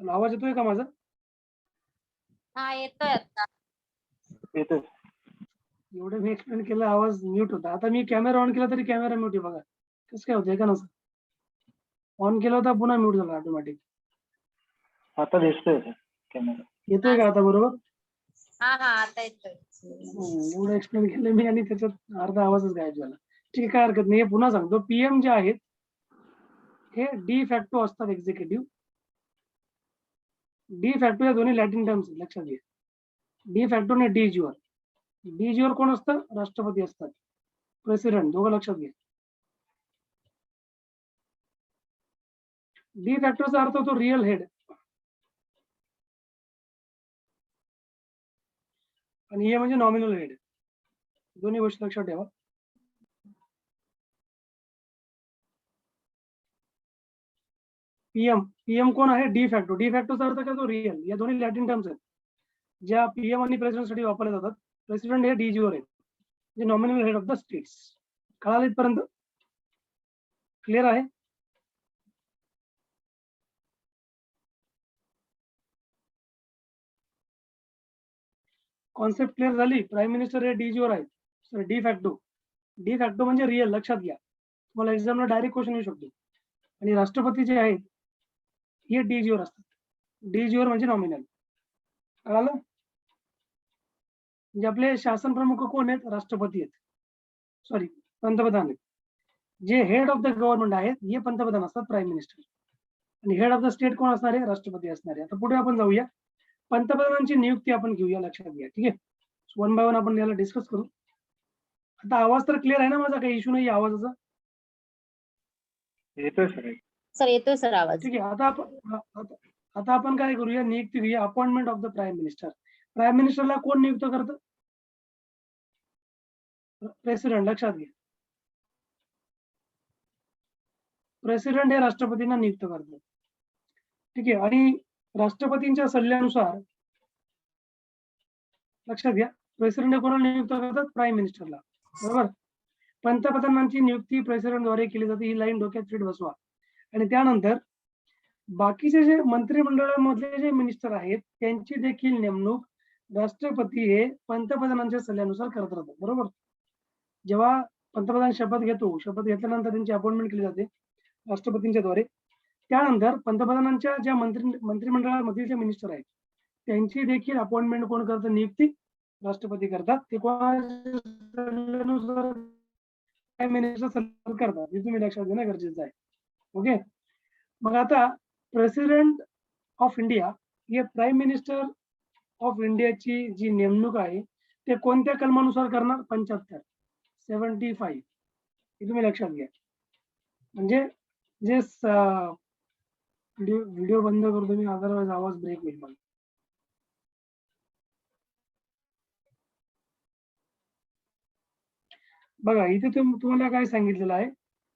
आवाज येतोय का माझा? हा येतोय आता. येतोय. एवढं मी एक्सप्लेन केलं, आवाज म्यूट होता. आता मी कॅमेरा ऑन केला तरी कॅमेरा म्यूट आहे बघा. कसं काय होतंय का नसं? ऑन केला होता पुन्हा म्यूट झाला ऑटोमॅटिक. आता दिसतोय कॅमेरा. येतोय का आता बरोबर? हा हा आता येतोय. एवढं एक्सप्लेन केलं मी आणि त्याच्यात अर्धा आवाजच गायब झाला. ठीक आहे, काय हरकत नाही. पुन्हा सांगतो, पीएम जे आहेत हे डी फॅक्टो असतात एक्झिक्युटिव्ह. डी फॅक्टो या दोन्ही लॅटिन टर्म्स लक्षात घ्या. डी फॅक्टो आणि डी ज्युअर. डी ज्युअर कोण असतं? राष्ट्रपती असतात. प्रेसिडेंट, दोघं लक्षात घ्या. डी फॅक्टोचा अर्थ होतो रिअल हेड आणि हे म्हणजे नॉमिनल हेड. दोन्ही गोष्टी लक्षात ठेवा. पीएम कोण आहे? D facto. डी फॅक्टोचा अर्थ काय? तो रिअल. या दोन्ही लॅटिन टर्म्स आहेत ज्या पीएम आणि प्रेसिडेंटसाठी वापरल्या जातात. प्रेसिडेंट हे डी ज्युअर आहे, जे nominal head of the states. कळालं इथपर्यंत? क्लिअर आहे? कॉन्सेप्ट क्लिअर झाली? प्राईम मिनिस्टर हे डी ज्युअर आहेत, sir D facto. D facto म्हणजे रिअल, लक्षात घ्या. तुम्हाला एक्झामला डायरेक्ट क्वेश्चन येऊ शकतो. आणि राष्ट्रपती जे आहेत हे डी ज्युअर असतात. डी ज्युअर म्हणजे नॉमिनल. कळालं? म्हणजे आपले शासन प्रमुख कोण आहेत? राष्ट्रपती आहेत, सॉरी पंतप्रधान आहेत. जे हेड ऑफ द गव्हर्नमेंट आहेत हे पंतप्रधान असतात, प्राईम मिनिस्टर. आणि हेड ऑफ द स्टेट कोण असणार आहे? राष्ट्रपती असणार आहे. आता पुढे आपण जाऊया, पंतप्रधानांची नियुक्ती आपण घेऊया, लक्षात घ्या. ठीक आहे, वन बाय वन आपण याला डिस्कस करू. आता आवाज तर क्लिअर आहे ना माझा? काही इश्यू नाही आवाजाचा? येतोय सर. सर येतोय सर आवाज. ठीक आहे, आता आपण काय करूया? नियुक्ती घेऊया. Appointment of the prime minister. Prime मिनिस्टरला कोण नियुक्त करतं? प्रेसिडेंट, लक्षात घ्या. प्रेसिडेंट हे राष्ट्रपतींना नियुक्त करतात. ठीक आहे, आणि राष्ट्रपतींच्या सल्ल्यानुसार, लक्षात घ्या, प्रेसिडेंट कोणाला नियुक्त करतात? प्राईम मिनिस्टरला, बरोबर. पंतप्रधानांची नियुक्ती प्रेसिडेंटद्वारे केली जाते. ही लाईन डोक्यात फिट बसवा. आणि त्यानंतर बाकीचे जे मंत्रिमंडळामधले जे मिनिस्टर आहेत त्यांची देखील नेमणूक राष्ट्रपती हे पंतप्रधानांच्या सल्ल्यानुसार करत राहतात, बरोबर. जेव्हा पंतप्रधान शपथ घेतो, शपथ घेतल्यानंतर त्यांची अपॉइंटमेंट केली जाते राष्ट्रपतींच्या द्वारे. त्यानंतर पंतप्रधानांच्या ज्या मंत्रिमंडळामधील जे मिनिस्टर आहेत त्यांची देखील अपॉइंटमेंट कोण करतं? नियुक्ती राष्ट्रपती करतात. ते कोणानुसार? प्राईम मिनिस्टर सल्ला करतात. हे तुम्ही लक्षात घेणं गरजेचं आहे. ओके, मग आता प्रेसिडेंट ऑफ इंडिया हे प्राईम मिनिस्टर ऑफ इंडियाची जी नेमणूक आहे ते कोणत्या कलमानुसार करणार? 75 हे तुम्ही लक्षात घ्या. म्हणजे जे व्हिडिओ बंद करतो मी, अदरवाईज आवाज ब्रेक होईल मला. बघा इथे तुम्हाला काय सांगितलेलं आहे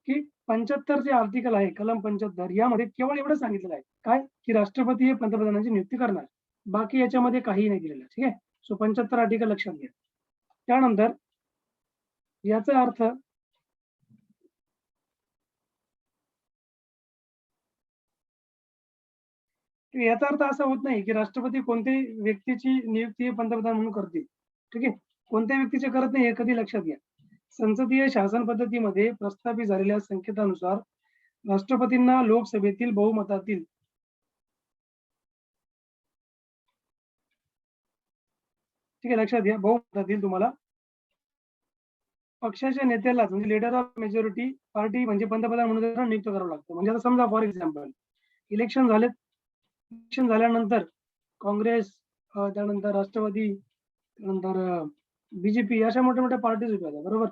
की 75 जे आर्टिकल आहे, कलम 75, यामध्ये केवळ एवढं सांगितलेलं आहे काय? की राष्ट्रपती हे पंतप्रधानांची नियुक्ती करणार. बाकी याच्यामध्ये काही नाही दिलेलं. ठीक आहे, सो 75 आर्टिकल लक्षात घ्या. त्यानंतर याचा अर्थ असा होत नाही की राष्ट्रपती कोणत्याही व्यक्तीची नियुक्ती पंतप्रधान म्हणून करतील. ठीक आहे, कोणत्या व्यक्तीचे करत नाही हे कधी लक्षात घ्या. संसदीय शासन पद्धतीमध्ये प्रस्थापित झालेल्या संकेतानुसार राष्ट्रपतींना लोकसभेतील बहुमतातील ठीक आहे, लक्षात घ्या, बहुमतातील तुम्हाला पक्षाच्या नेत्याला म्हणजे लीडर ऑफ मेजॉरिटी पार्टी म्हणजे पंतप्रधान म्हणून नियुक्त करावं लागतं. म्हणजे आता समजा फॉर एक्झाम्पल इलेक्शन झाले, इलेक्शन झाल्यानंतर काँग्रेस, त्यानंतर राष्ट्रवादी, त्यानंतर बीजेपी अशा मोठ्या मोठ्या पार्टीज उभ्या होत्या, बरोबर.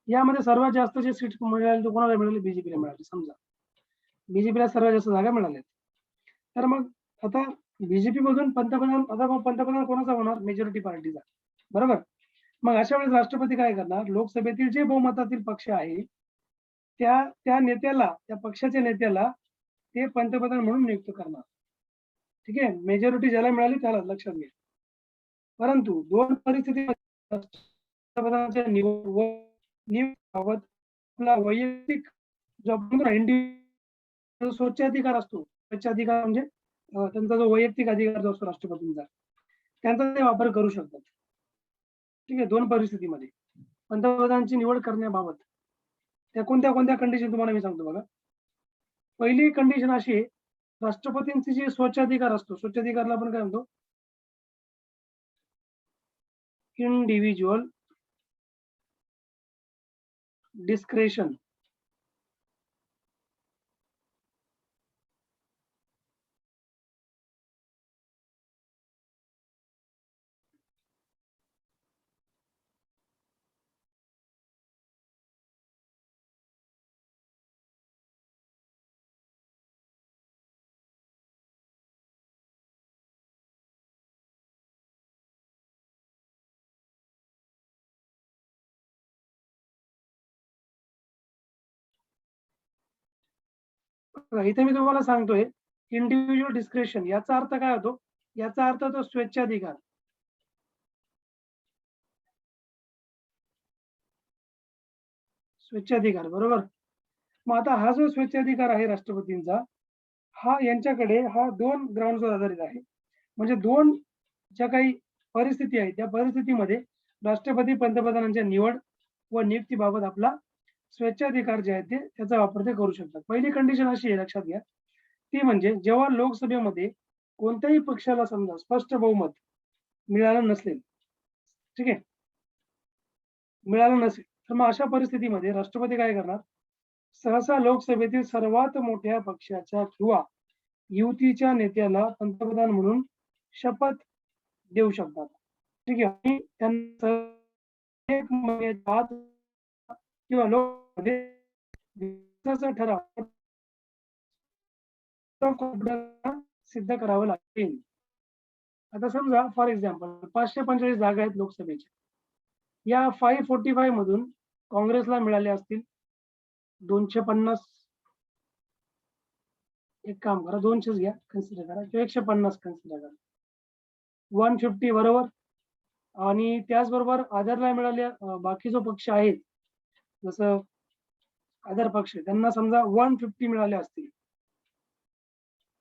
यामध्ये सर्वात जास्त जे सीट मिळाले कोणाला मिळाले? बीजेपीला मिळाले. समजा बीजेपीला सर्वात जास्त जागा मिळाल्या. तर मग आता बीजेपी मधून पंतप्रधान कोणाचा होणार? मेजॉरिटी पार्टीचा, बरोबर. मग अशा वेळेस राष्ट्रपती काय करणार? लोकसभेतील जे बहुमतातील पक्ष आहे त्या नेत्याला, त्या पक्षाच्या नेत्याला ते पंतप्रधान म्हणून नियुक्त करणार. ठीक आहे, मेजॉरिटी ज्याला मिळाली त्याला, लक्षात घ्या. परंतु दोन परिस्थिती पंतप्रधानाच्या निवडीबाबत आपला वैयक्तिक जो आपण स्वच्छाधिकार असतो, स्वच्छाधिकार म्हणजे त्यांचा जो वैयक्तिक अधिकार जो असतो राष्ट्रपतींचा, त्यांचा ते वापर करू शकतात. ठीक आहे, दोन परिस्थितीमध्ये पंतप्रधानांची निवड करण्याबाबत त्या कोणत्या कोणत्या कंडिशन तुम्हाला मी सांगतो बघा. पहिली कंडिशन अशी आहे, राष्ट्रपतींचे जे स्वच्छाधिकार असतो, स्वच्छाधिकारला आपण काय म्हणतो, इंडिव्हिज्युअल डिस्क्रेशन. इथे मी तुम्हाला सांगतोय, इंडिव्हिज्युअल डिस्क्रेशन याचा अर्थ काय होतो, याचा अर्थ तो स्वेच्छाधिकार. स्वेच्छाधिकार, बरोबर. मग आता हा जो स्वेच्छाधिकार आहे राष्ट्रपतींचा, हा यांच्याकडे हा दोन ग्राउंडवर आधारित आहे. म्हणजे दोन ज्या काही परिस्थिती आहेत त्या परिस्थितीमध्ये राष्ट्रपती पंतप्रधानांच्या निवड व नियुक्तीबाबत आपला स्वेच्छाधिकार जे आहेत ते त्याचा वापर ते करू शकतात. पहिली कंडिशन अशी आहे, लक्षात घ्या, ती म्हणजे जेव्हा लोकसभेमध्ये कोणत्याही पक्षाला समजा स्पष्ट बहुमत मिळालं नसेल, ठीक आहे, मिळालं नसेल, तर मग अशा परिस्थितीमध्ये राष्ट्रपती काय करणार, सहसा लोकसभेतील सर्वात मोठ्या पक्षाच्या किंवा युतीच्या नेत्याला पंतप्रधान म्हणून शपथ देऊ शकतात. ठीक आहे, आणि त्यांना 1 महिन्याच्या आत किंवा लोकसभेमध्ये ठराव सिद्ध करावं लागेल. आता समजा फॉर एक्झाम्पल 545 जागा आहेत लोकसभेच्या, या 545 मधून काँग्रेसला मिळाले असतील 250. एक काम करा, 200 घ्या, कन्सिडर करा, किंवा 150 कन्सिडर करा, 150 बरोबर. आणि त्याचबरोबर आधारला मिळाले बाकी जो पक्ष आहे, जसं आधार पक्ष, त्यांना समजा 150 मिळाले असतील,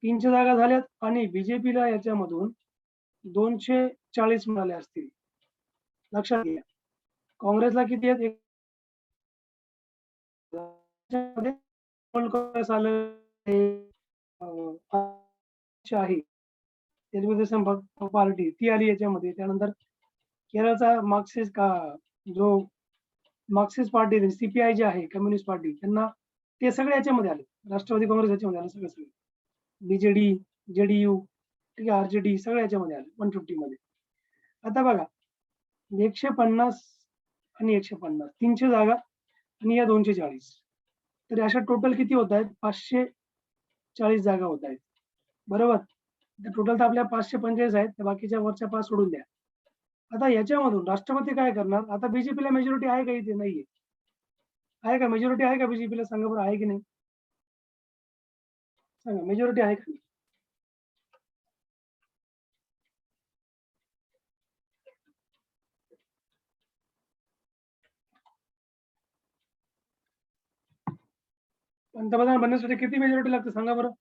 300 जागा झाल्यात. आणि बीजेपीला याच्यामधून 240 मिळाले असतील. लक्षात घ्या, काँग्रेसला किती आहेत, काँग्रेस आलं आहे, तेलुगुदेशम पार्टी ती आली याच्यामध्ये. त्यानंतर केरळचा मार्क्सिस्ट का जो मार्क्सिस्ट पार्टी सीपीआय जे आहे, कम्युनिस्ट पार्टी, त्यांना ते सगळे याच्यामध्ये आले, राष्ट्रवादी काँग्रेस याच्यामध्ये आले, सगळे बीजेडी, जेडीयू, ठीक आहे, आरजेडी, सगळे याच्यामध्ये आले 150 मध्ये. आता बघा, 150 आणि 150, 300 जागा आणि या 240, तर अशा टोटल किती होत आहेत, 540 जागा होत आहेत, बरोबर. टोटल तर आपल्या 545 आहेत, त्या बाकीच्या वरच्या 5 सोडून द्या. आता याच्यामधून राष्ट्रपती काय करणार, आता बीजेपीला मेजॉरिटी आहे का, इथे नाहीये, आहे का मेजॉरिटी, आहे का बीजेपीला, सांगा बरं, आहे की नाही, सांगा मेजॉरिटी आहे का. पंतप्रधान बनण्यासाठी किती मेजॉरिटी लागते, सांगा बरं.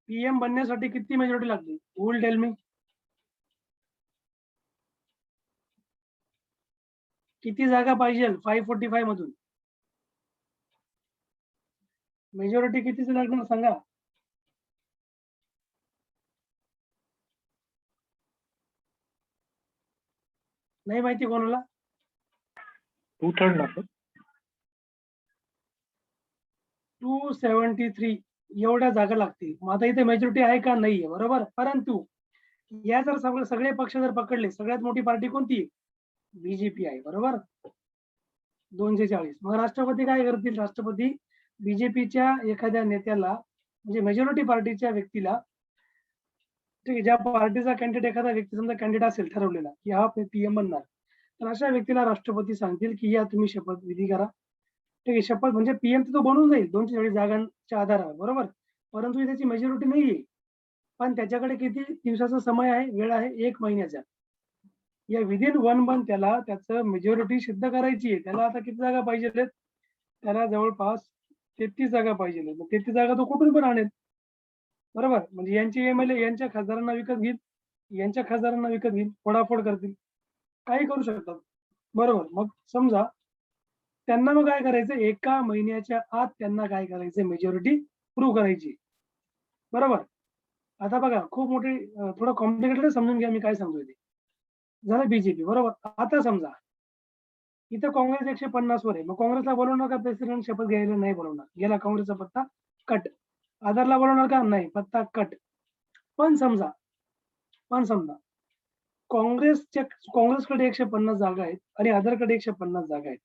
पीएम बनण्यासाठी किती मेजॉरिटी लागते, विल टेल मी. किती जागा पाहिजे 545 मधून, मेजॉरिटी कितीची लागणार सांगा. नाही माहिती कोणाला, 2/3 ना सर. 273 एवढ्या जागा लागतील. मग आता इथे मेजॉरिटी आहे का, नाहीये, बरोबर. परंतु या जर सगळे पक्ष जर पकडले, सगळ्यात मोठी पार्टी कोणती, बीजेपी आहे, बरोबर, 240. मग राष्ट्रपती काय करतील, राष्ट्रपती बीजेपीच्या एखाद्या नेत्याला, म्हणजे मेजॉरिटी पार्टीच्या व्यक्तीला, ठीक आहे, ज्या पार्टीचा कॅन्डिडेट, एखादा व्यक्ती समजा कॅन्डिडेट असेल ठरवलेला की हा पीएम बनणार, तर अशा व्यक्तीला राष्ट्रपती सांगतील की या तुम्ही शपथविधी करा. ठीक आहे, शपथ म्हणजे पीएम तो बनून जाईल 240 जागांच्या आधारावर, बरोबर. परंतु त्याची मेजॉरिटी नाहीये, पण त्याच्याकडे किती दिवसाचा समय आहे, वेळ आहे, 1 महिन्याचा. या विदिन 1 मंथ त्याला त्याचं मेजॉरिटी सिद्ध करायची आहे. त्याला आता किती जागा पाहिजे, त्याला जवळपास 33 जागा पाहिजे. मग 33 जागा तो कुठून पण आणेल. बरोबर? म्हणजे यांचे एमएलए यांच्या खासदारांना विकत घेईल, यांच्या खासदारांना विकत घेईल, फोडाफोड करतील. काही करू शकतात. बरोबर. मग समजा त्यांना मग काय करायचं, एका महिन्याच्या आत त्यांना काय करायचं, मेजॉरिटी प्रूव्ह करायची. बरोबर. आता बघा खूप मोठी थोडं कॉम्प्लिकेटेड समजून घ्या मी काय सांगतोय ते. झालं बीजेपी बरोबर. आता समजा इथं काँग्रेस 150 वर आहे. मग काँग्रेसला बोलवणार का प्रेसिडेंट शपथ घ्यायला? नाही बोलवणार. गेला काँग्रेसचा पत्ता कट. आधारला बोलवणार का? नाही. पत्ता कट. पण समजा काँग्रेसकडे 150 जागा आहेत आणि आधारकडे 150 जागा आहेत.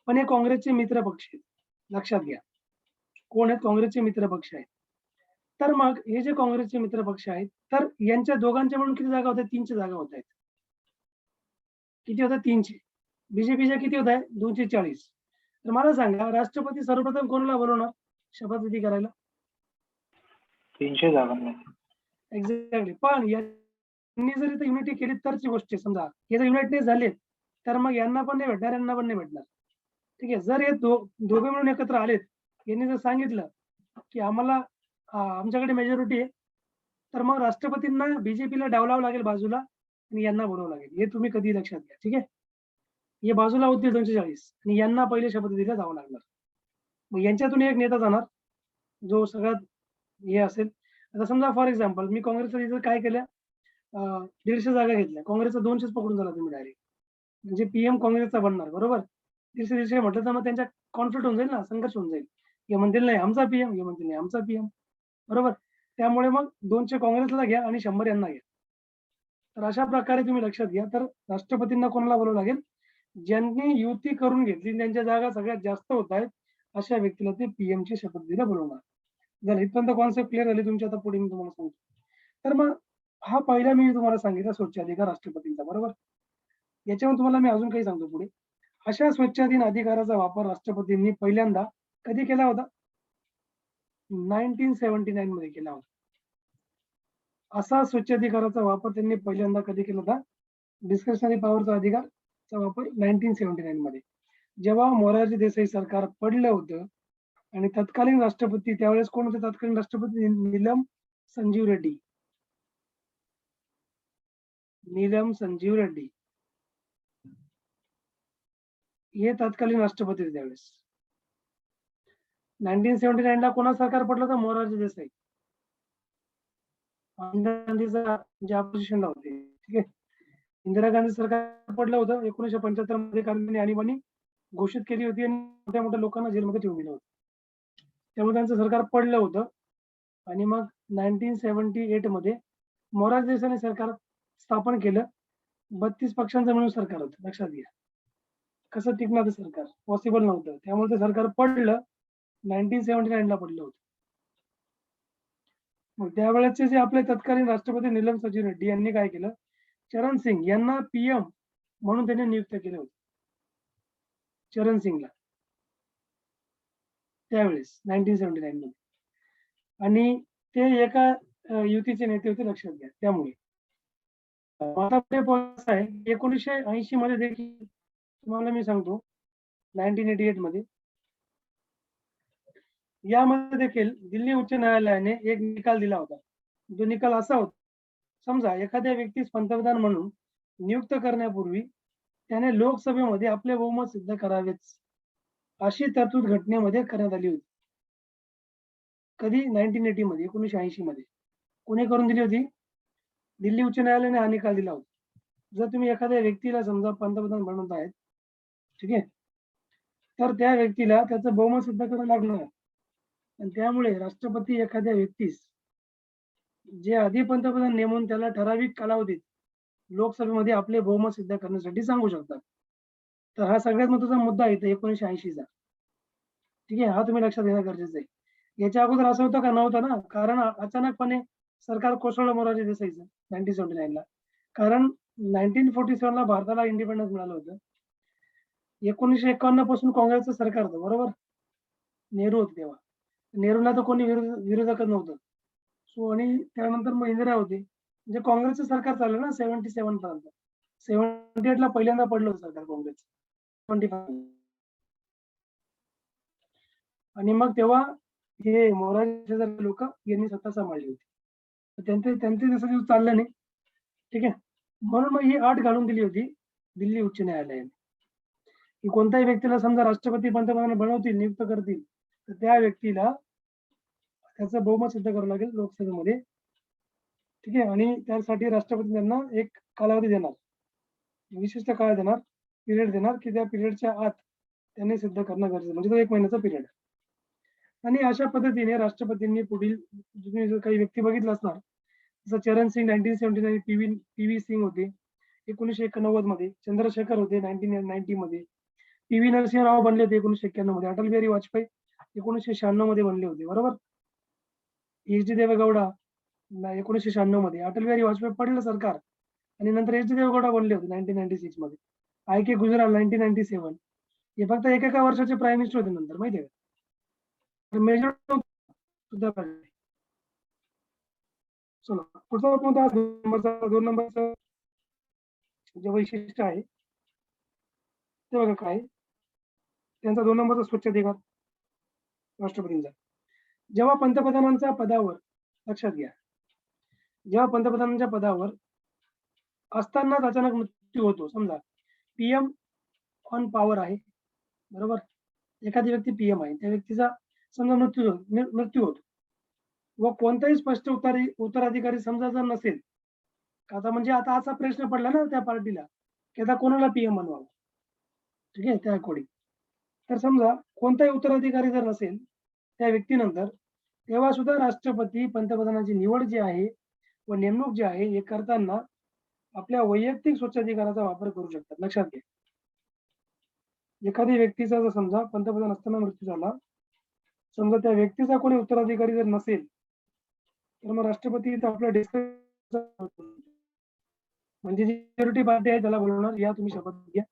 पण हे काँग्रेसचे मित्र पक्ष आहेत. लक्षात घ्या. कोण आहेत? काँग्रेसचे मित्र पक्ष आहेत. तर मग हे जे काँग्रेसचे मित्र पक्ष आहेत, तर यांच्या दोघांच्या मिळून किती जागा होत्या? 300 जागा होत आहेत. किती होत्या? 300. बीजेपीच्या किती होत आहे? 240. तर मला सांगा राष्ट्रपती सर्वप्रथम कोणाला बोलवणार शपथविधी करायला? 300 जागांमध्ये. एक्झॅक्टली. पण यांनी जर इथं युनिटी केली तरची गोष्ट आहे. समजा हे जर युनाइट नाही झाले तर मग यांना पण नाही भेटणार, यांना पण नाही भेटणार. ठीक आहे. जर हे दोघे मिळून एकत्र आलेत, यांनी जर सांगितलं की आम्हाला आमच्याकडे मेजॉरिटी आहे, तर मग राष्ट्रपतींना बीजेपीला डावलावं लागेल बाजूला आणि यांना बोलावं लागेल. हे तुम्ही कधी लक्षात घ्या. ठीक आहे. हे बाजूला होतील 240 आणि यांना पहिले शपथविधीला जावं लागणार. मग यांच्यातून एक नेता जाणार जो सगळ्यात हे असेल. आता समजा फॉर एक्झाम्पल मी काँग्रेसच्या इथं काय केलं, 150 जागा घेतल्या. काँग्रेसचा 200च पकडून झाला तुम्ही डायरेक्ट. म्हणजे पीएम काँग्रेसचा बनणार. बरोबर. 150 म्हटलं तर मग त्यांच्या कॉन्फ्लिक्ट होऊन जाईल ना, संघर्ष होऊन जाईल. हे म्हणतील नाही आमचा पीएम, हे म्हणतील नाही आमचा पीएम. बरोबर. त्यामुळे मग 200 काँग्रेसला घ्या आणि 100 यांना घ्या. तर अशा प्रकारे तुम्ही लक्षात घ्या. तर राष्ट्रपतींना कोणाला बोलावं लागेल? ज्यांनी युती करून घेतली, त्यांच्या जागा सगळ्यात जास्त होत आहेत, अशा व्यक्तीला ते पीएमची शपथविधीला बोलवणार. जर इथपर्यंत कॉन्सेप्ट क्लिअर झाली तुमची, आता पुढे मी तुम्हाला सांगतो. तर मग हा पहिला मी तुम्हाला सांगितला स्वच्छाधिकार राष्ट्रपतींचा. बरोबर. याच्यावर तुम्हाला मी अजून काही सांगतो पुढे. अशा स्वच्छाधीन अधिकाराचा वापर राष्ट्रपतींनी पहिल्यांदा कधी केला होता? 1979 मध्ये केला होता. असा स्वच्छाधिकाराचा वापर त्यांनी पहिल्यांदा कधी केला होता? डिस्क्रिशनरी पॉवरचा अधिकारचा वापर 1979 मध्ये. जेव्हा मोरारजी देसाई सरकार पडलं होतं आणि तत्कालीन राष्ट्रपती त्यावेळेस कोण होते? तत्कालीन राष्ट्रपती नीलम संजीव रेड्डी. नीलम संजीव रेड्डी हे तत्कालीन राष्ट्रपती होते त्यावेळेस. 1979 ला कोणा सरकार पडलं होतं? मोरारजी देसाई. इंदिरा गांधीचा जे ऑपोजिशनला होते. ठीक आहे. इंदिरा गांधी सरकार पडलं होतं 1975 मध्ये, कारण त्यांनी आणीबाणी घोषित केली होती आणि मोठ्या मोठ्या लोकांना जेलमध्ये ठेवून दिलं होतं. त्यामुळे त्यांचं सरकार पडलं होतं आणि मग 1978 मध्ये मोरारजी देसाईंनी सरकार स्थापन केलं. 32 पक्षांचं मिळून सरकार होतं. लक्षात घ्या. कसं टिकणार ते सरकार? पॉसिबल नव्हतं. त्यामुळे ते सरकार पडलं. 1979 ला पडलं होतं. मग त्यावेळेसचे जे आपले तत्कालीन राष्ट्रपती नीलम संजीव रेड्डी यांनी काय केलं? चरण सिंग यांना पीएम म्हणून त्यांनी नियुक्त केलं होतं. चरण सिंगला त्यावेळेस 1979 मध्ये. आणि ते एका युतीचे नेते होते. लक्षात घ्या. त्यामुळे आता असं आहे 1980 मध्ये देखील तुम्हाला मी सांगतो 1988 मध्ये यामध्ये देखील दिल्ली उच्च न्यायालयाने एक निकाल दिला होता. जो निकाल असा होता, समजा एखाद्या व्यक्तीस पंतप्रधान म्हणून नियुक्त करण्यापूर्वी त्याने लोकसभेमध्ये आपले बहुमत सिद्ध करावेच, अशी तरतूद घटनेमध्ये करण्यात आली होती. कधी? 1980 मध्ये, 1980 मध्ये. कोणी करून दिली होती? दिल्ली उच्च न्यायालयाने हा निकाल दिला होता. जर तुम्ही एखाद्या व्यक्तीला समजा पंतप्रधान बनवत आहेत, ठीक आहे, तर त्या व्यक्तीला त्याचं बहुमत सिद्ध करावं लागणार. आणि त्यामुळे राष्ट्रपती एखाद्या व्यक्तीस जे आधी पंतप्रधान नेमून त्याला ठराविक कालावधीत लोकसभेमध्ये आपले बहुमत सिद्ध करण्यासाठी सांगू शकतात. तर हा सगळ्यात महत्त्वाचा मुद्दा आहे 1980 चा. ठीक आहे. हा तुम्ही लक्षात घेणं गरजेचं आहे. याच्या अगोदर असं होतं का? नव्हतं ना. कारण अचानकपणे सरकार कोसळलं मोरारजी देसाईचं 1979 ला. कारण 1947 ला भारताला इंडिपेंडन्स मिळालं होतं. 1951 पासून काँग्रेसचं सरकार होतं. बरोबर. नेहरू होते तेव्हा. नेहरूंना तर कोणी विरोधकच नव्हतं. सो आणि त्यानंतर मग इंदिरा होती. म्हणजे काँग्रेसचं सरकार चाललं ना 77 पर्यंत. 78 ला पहिल्यांदा पडलं होतं सरकार काँग्रेस. 25 आणि मग तेव्हा हे मोरारजी शेजारचे लोक यांनी सत्ता सांभाळली होती. तर त्यांचे जसं दिवस चाललं नाही. ठीक आहे. म्हणून मग ही अट घालून दिली होती दिल्ली उच्च न्यायालयाने, की कोणत्याही व्यक्तीला समजा राष्ट्रपती पंतप्रधान बनवतील, नियुक्त करतील, तर त्या व्यक्तीला त्याचं बहुमत सिद्ध करावं लागेल लोकसभेमध्ये. ठीक आहे. आणि त्यासाठी राष्ट्रपती त्यांना एक कालावधी देणार, विशिष्ट काळ देणार, पिरियड देणार, की त्या पिरियडच्या आत त्यांनी सिद्ध करणं गरजेचं, म्हणजे तो 1 महिन्याचा पिरियड. आणि अशा पद्धतीने राष्ट्रपतींनी पुढील, तुम्ही जर काही व्यक्ती बघितलं असणार, जसं चरण सिंग 1979, पी व्ही सिंग होते 1991 मध्ये, चंद्रशेखर होते 1990 मध्ये, पी व्ही नरसिंहराव बनले होते 1991 मध्ये, अटल बिहारी वाजपेयी 1996 मध्ये बनले होते, बरोबर. एच डी देवेगौडा 1996 मध्ये, अटल बिहारी वाजपेयी पडलं सरकार आणि नंतर एच डी देवेगौडा बनले होते 1996 मध्ये, आय के गुजराल 1997. हे फक्त एका वर्षाचे प्राईम मिनिस्टर होते नंतर, माहितीये का. मेजर सुद्धा पाहिजे. चला पुढचा कोणता, 2 नंबरचं जे वैशिष्ट्य आहे ते बघा काय. त्यांचा 2 नंबरचा स्वच्छतेकार राष्ट्रपतींचा. जेव्हा पंतप्रधानांच्या पदावर, लक्षात घ्या, जेव्हा पंतप्रधानांच्या पदावर असतानाच अचानक मृत्यू होतो, समजा पीएम ऑन पॉवर आहे, बरोबर, एखादी व्यक्ती पीएम आहे, त्या व्यक्तीचा समजा मृत्यू होतो व कोणताही स्पष्ट उत्तराधिकारी समजा जर नसेल, आता म्हणजे आता असा प्रश्न पडला ना त्या पार्टीला की आता कोणाला पीएम बनवावं. ठीक आहे. त्या अकॉर्डिंग तर समजा कोणताही उत्तराधिकारी जर नसेल त्या व्यक्तीनंतर, तेव्हा सुद्धा राष्ट्रपती पंतप्रधानाची निवड जी आहे व नेमणूक जी आहे हे करताना आपल्या वैयक्तिक स्वच्छाधिकाराचा वापर करू शकतात. लक्षात घ्या. एखाद्या व्यक्तीचा जर समजा पंतप्रधान असताना मृत्यू झाला, समजा त्या व्यक्तीचा कोणी उत्तराधिकारी जर नसेल, तर मग राष्ट्रपती आपल्या म्हणजे जी मेजॉरिटी पार्टी आहे त्याला बोलवणार, या तुम्ही शपथ घ्या,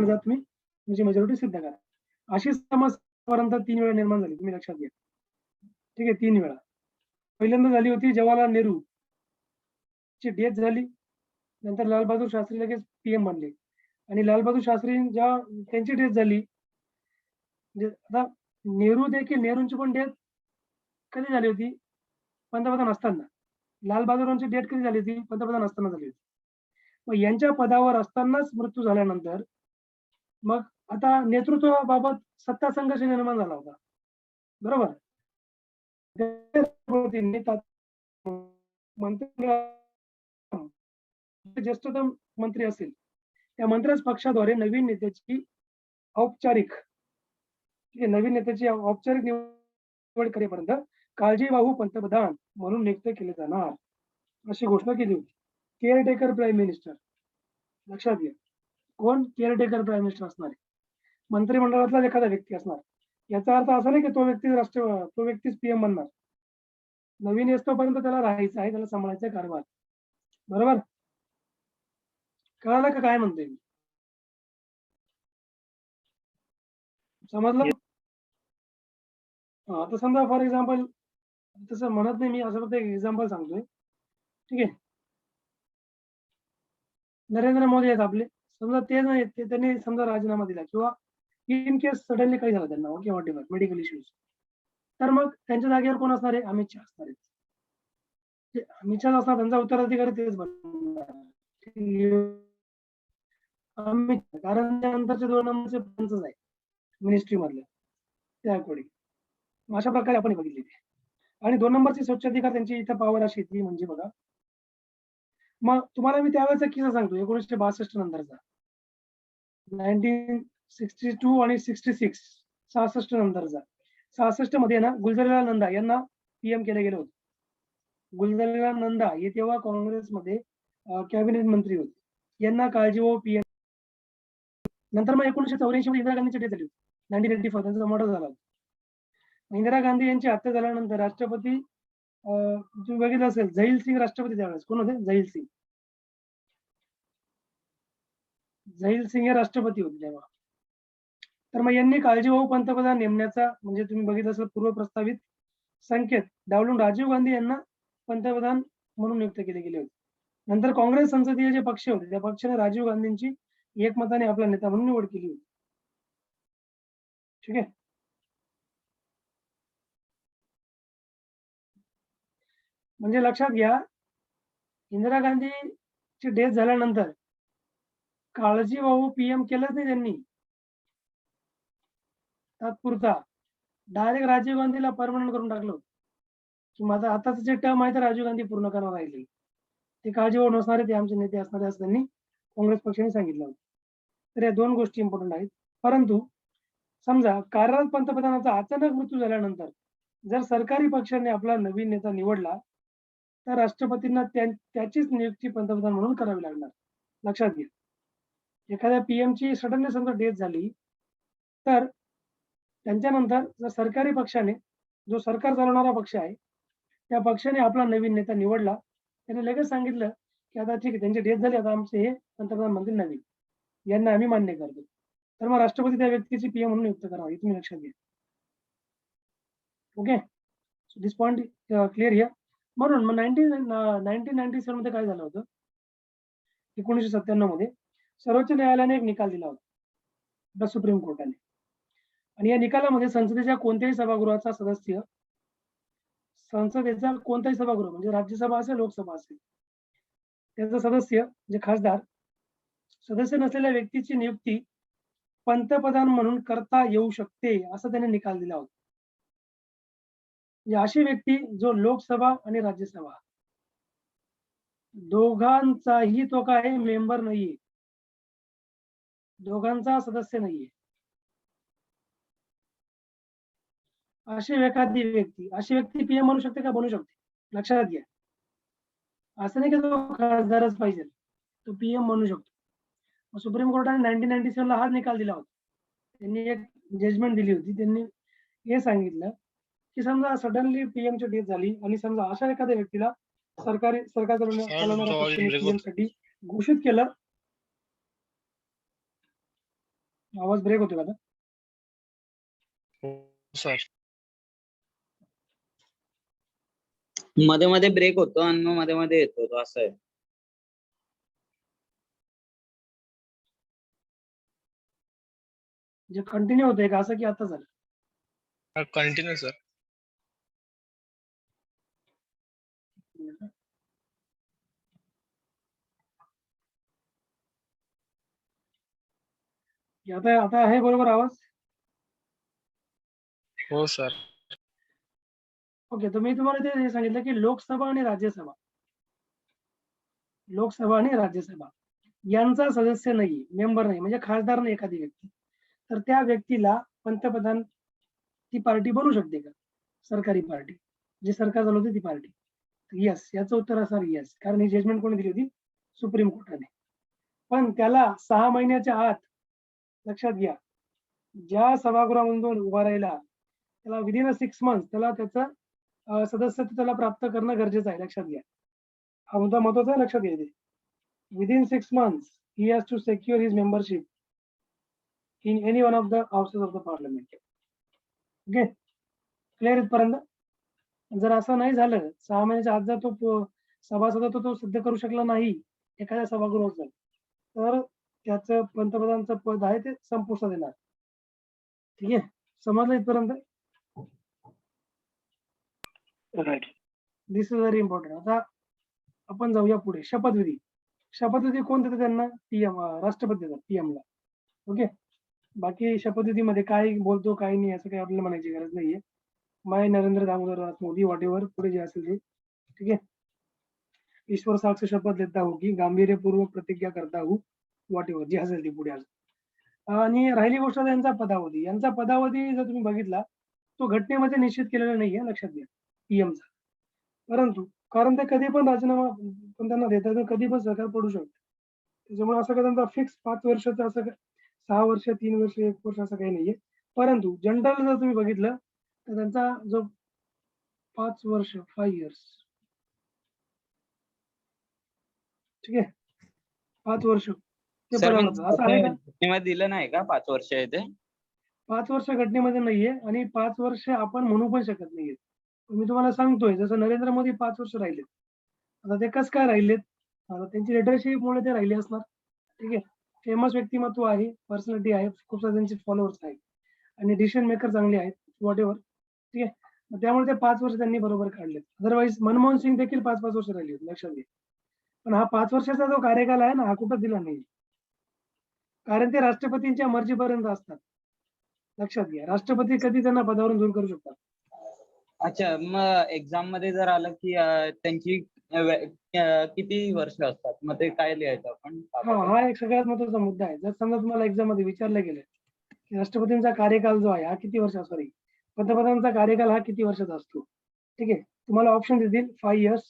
जा तुम्ही तुमची मेजॉरिटी सिद्ध करा. अशी समस्या 3 वेळा निर्माण झाली, तुम्ही लक्षात घ्या. ठीक आहे. 3 वेळा. पहिल्यांदा झाली होती जवाहरलाल नेहरू ची डेथ झाली, नंतर लालबहादूर शास्त्री लगेच पीएम बनले आणि लालबहादूर शास्त्री जेव्हा त्यांची डेथ झाली, म्हणजे आता नेहरूंची पण डेथ कधी झाली होती, पंतप्रधान असताना. लालबहादूरांची डेथ कधी झाली होती, पंतप्रधान असताना झाली होती. मग यांच्या पदावर असतानाच मृत्यू झाल्यानंतर मग आता नेतृत्वाबाबत सत्ता संघर्ष निर्माण झाला होता, बरोबर. ज्येष्ठतम मंत्री असेल त्या मंत्र्याच पक्षाद्वारे नवीन नेत्याची औपचारिक निवड करेपर्यंत काळजीवाहू पंतप्रधान म्हणून नियुक्त केले जाणार, अशी घोषणा केली होती. केअरटेकर प्राईम मिनिस्टर, लक्षात घ्या. कोण? केअरटेकर प्राईम मिनिस्टर असणार आहे, मंत्रिमंडळातलाच एखादा व्यक्ती असणार. याचा अर्थ असा नाही की तो व्यक्तीच पीएम बनणार. नवीन येतोपर्यंत त्याला राहायचं आहे, त्याला सांभाळायचा कारभार, बरोबर. कळालं का काय म्हणतोय मी? समजलं? आता समजा फॉर एक्झाम्पल, तसं म्हणत नाही मी, असं फक्त एक एक्झाम्पल सांगतोय. ठीक आहे. नरेंद्र मोदी आहेत आपले, समजा ते नाही, त्यांनी समजा राजीनामा दिला किंवा इन केस सडनली काही झालं त्यांना, okay, what ever, medical issues, तर मग त्यांच्या जागेवर कोण असणार आहे? अमित शहा असणार आहेत. अमित शहा असणार, त्यांचा उत्तराधिकारी तेच बनणार अमित, कारण त्यानंतरचे 2 नंबरचे पंचच आहे मिनिस्ट्री मधले, त्या अकॉर्डिंग अशा प्रकारे आपण बघितले. आणि 2 नंबरचे स्वच्छाधिकार त्यांची इथं पॉवर अशी ती म्हणजे बघा, मग तुम्हाला मी त्यावेळेचा किस्सा सांगतो 1962 नंतरचा, 1962 आणि 66 नंतरचा. 66 मध्ये ना गुलझारीलाल नंदा यांना पीएम केले गेले होते. गुलझारीलाल नंदा हे तेव्हा काँग्रेसमध्ये कॅबिनेट मंत्री होते. यांना काळजीवाहू पीएम. नंतर मग 1984 मध्ये इंदिरा गांधीची डेथ झाली होती, 1984 त्यांचा मर्डर झाला. इंदिरा गांधी यांची हत्या झाल्यानंतर राष्ट्रपती, तुम्ही बघितलं असेल, झैल सिंग राष्ट्रपती त्यावेळेस. कोण होते? झैल सिंग. झैल सिंग हे राष्ट्रपती होते तेव्हा. तर मग यांनी काळजीवाहू पंतप्रधान नेमण्याचा, म्हणजे तुम्ही बघितलं असेल, पूर्व प्रस्तावित संकेत डावलून राजीव गांधी यांना पंतप्रधान म्हणून नियुक्त केले गेले होते. नंतर काँग्रेस संसदीय जे पक्ष होते त्या पक्षाने राजीव गांधींची एकमताने आपला नेता म्हणून निवड केली होती. ठीक आहे. म्हणजे लक्षात घ्या, इंदिरा गांधीची डेथ झाल्यानंतर काळजीवाहू पीएम केलंच नाही त्यांनी. तात्पुरता डायरेक्ट राजीव गांधीला परमनंट करून टाकलं होतं, की माझा आताच जे टर्म आहे ते राजीव गांधी पूर्ण करणार राहिले. ते काळजीवाहू नसणारे, ते आमचे नेते असणारे असं त्यांनी काँग्रेस पक्षाने सांगितलं होतं. तर या 2 गोष्टी इम्पॉर्टंट आहेत. परंतु समजा कार्यरत पंतप्रधानाचा अचानक मृत्यू झाल्यानंतर जर सरकारी पक्षाने आपला नवीन नेता निवडला, तर राष्ट्रपतींना त्याचीच नियुक्ती पंतप्रधान म्हणून करावी लागणार. लक्षात घ्या. एखाद्या पीएमची सडनली समजा डेथ झाली, तर त्यांच्यानंतर जर सरकारी पक्षाने, जो सरकार चालवणारा पक्ष आहे, त्या पक्षाने आपला नवीन नेता निवडला, त्याने लगेच सांगितलं, की आता ठीक आहे, त्यांची डेथ झाली, आता आमचे हे पंतप्रधान म्हणतील नवीन, यांना आम्ही मान्य करतो. तर मग राष्ट्रपती त्या व्यक्तीची पीएम म्हणून नियुक्त करावा, हे तुम्ही लक्षात घ्या. Okay, so this point clear here. म्हणून मग 1997 मध्ये काय झालं होतं, 1997 मध्ये सर्वोच्च न्यायालयाने एक निकाल दिला होता, द सुप्रीम कोर्टाने. आणि या निकालामध्ये संसदेच्या कोणत्याही सभागृहाचा सदस्य, संसदेचा कोणताही सभागृह म्हणजे राज्यसभा असेल, लोकसभा असेल, त्याचा सदस्य म्हणजे खासदार सदस्य नसलेल्या व्यक्तीची नियुक्ती पंतप्रधान म्हणून करता येऊ शकते, असं त्याने निकाल दिला होता. म्हणजे अशी व्यक्ती जो लोकसभा आणि राज्यसभा दोघांचाही तो काय मेंबर नाहीये, दोघांचा सदस्य नाहीये, अशी व्यक्ती पीएम म्हणू शकते का? बनू शकते. लक्षात घ्या. असं नाही की तो खासदारच पाहिजे, तो पीएम म्हणू शकतो. सुप्रीम कोर्टाने 1997 ला हा निकाल दिला होता. त्यांनी एक जजमेंट दिली होती. त्यांनी हे सांगितलं की समजा सडनली पीएमची डेथ झाली आणि समजा अशा एखाद्या व्यक्तीला सरकार चालवणाऱ्या पक्षाने पीएम साठी घोषित केलं. आवाज ब्रेक होतो का? सर मध्ये मध्ये ब्रेक होतो आणि मग मध्ये मध्ये येतो तो, असं आहे. जे कंटिन्यू होतंय का असं की आता झालं? Continue sir. आता आहे बरोबर आवाज? हो सर. ओके, तर मी तुम्हाला ते सांगितलं की लोकसभा आणि राज्यसभा यांचा सदस्य नाही, मेंबर नाही, म्हणजे खासदार नाही एखादी व्यक्ती, तर त्या व्यक्तीला पंतप्रधान ती पार्टी बनू शकते का? सरकारी पार्टी, जी सरकार चालवते ती पार्टी. यस, याचं उत्तर असणार यस, कारण ही जजमेंट कोणी दिली होती? सुप्रीम कोर्टाने. पण त्याला 6 महिन्याच्या आत, लक्षात घ्या, ज्या सभागृहामधून उभा राहिला त्याला विदिन 6 मंथ्स त्याला त्याचं सदस्यत्व त्याला प्राप्त करणं गरजेचं आहे. लक्षात घ्या, हा मुद्दा महत्वाचा आहे, लक्षात घ्यायचे. Within 6 months he has to secure his membership in any one of the houses of the parliament. Okay, clear इथपर्यंत? जर असं नाही झालं, 6 महिन्याच्या आत जर तो सभासदत्व तो सिद्ध करू शकला नाही एखाद्या सभागृहाचं, तर त्याचं पंतप्रधानचं पद आहे ते संपुष्टात येणार. ठीक आहे, समजलं इथपर्यंत? Right, this is very important. आता आपण जाऊया पुढे. शपथविधी कोण देतं त्यांना? पीएम, राष्ट्रपती देतात पीएमला. ओके, बाकी शपथविधीमध्ये काय बोलतो काय नाही असं काही आपल्याला म्हणायची गरज नाहीये. मैं नरेंद्र दामोदर मोदी वॉट एव्हर पुढे जे असेल ते. ठीक आहे, ईश्वर साक्ष शपथ लेता हूं की गांभीर्यपूर्वक प्रतिज्ञा करता हूं, वॉट एव्हर जे असेल ते पुढे असेल. आणि राहिली गोष्ट त्यांचा पदावधी. यांचा पदावधी जर तुम्ही बघितला तो घटनेमध्ये निश्चित केलेला नाहीये, लक्षात घ्या, पीएमचा. परंतु कारण ते कधी पण राजीनामा पण त्यांना देता येतं, कधी पण सरकार पडू शकते. त्याच्यामुळे असं काही त्यांचा फिक्स 5 वर्षाचा, असं 6 वर्ष, 3 वर्ष, 1 वर्ष असं काही नाहीये. परंतु जनरल जर तुम्ही बघितलं तर त्यांचा जो 5 वर्ष, 5 years, ठीक आहे, 5 वर्ष ते सर, पदावर असं आहे का? घटनेमध्ये दिलं नाही का 5 वर्ष आहे ते? 5 वर्ष घटनेमध्ये नाहीये आणि 5 वर्ष आपण म्हणू पण शकत नाहीये. मी तुम्हाला सांगतोय, जसं नरेंद्र मोदी 5 वर्ष राहिलेत, आता ते कसं काय राहिलेत? आता त्यांची लिडरशिपमुळे ते राहिले असणार. ठीक आहे, फेमस व्यक्तिमत्व आहे, पर्सनॅलिटी आहे, खूप सारे त्यांचे फॉलोअर्स आहेत आणि डिसिजन मेकर चांगले आहेत, वॉट एव्हर. ठीक आहे, त्यामुळे ते 5 वर्ष त्यांनी बरोबर काढलेत. अदरवाईज मनमोहन सिंग देखील 5-5 वर्ष राहिले होते, लक्षात घ्या. पण हा 5 वर्षाचा जो कार्यकाल आहे ना, हा कुठं दिला नाही. कारण ते राष्ट्रपतींच्या मर्जीपर्यंत असतात. लक्षात घ्या. राष्ट्रपती कधी त्यांना पदावरून दूर करू शकतात. अच्छा, मग एक्झाम मध्ये जर आलं की त्यांची किती वर्ष असतात, मग ते काय लिहायचं आपण? हा एक सगळ्यात महत्त्वाचा मुद्दा आहे. जर समजा तुम्हाला एक्झाम मध्ये विचारलं गेलं की राष्ट्रपतींचा कार्यकाल जो आहे हा किती वर्ष, सॉरी, पंतप्रधानांचा कार्यकाल हा किती वर्षाचा असतो, ठीक आहे. तुम्हाला ऑप्शन देतील 5 इयर्स,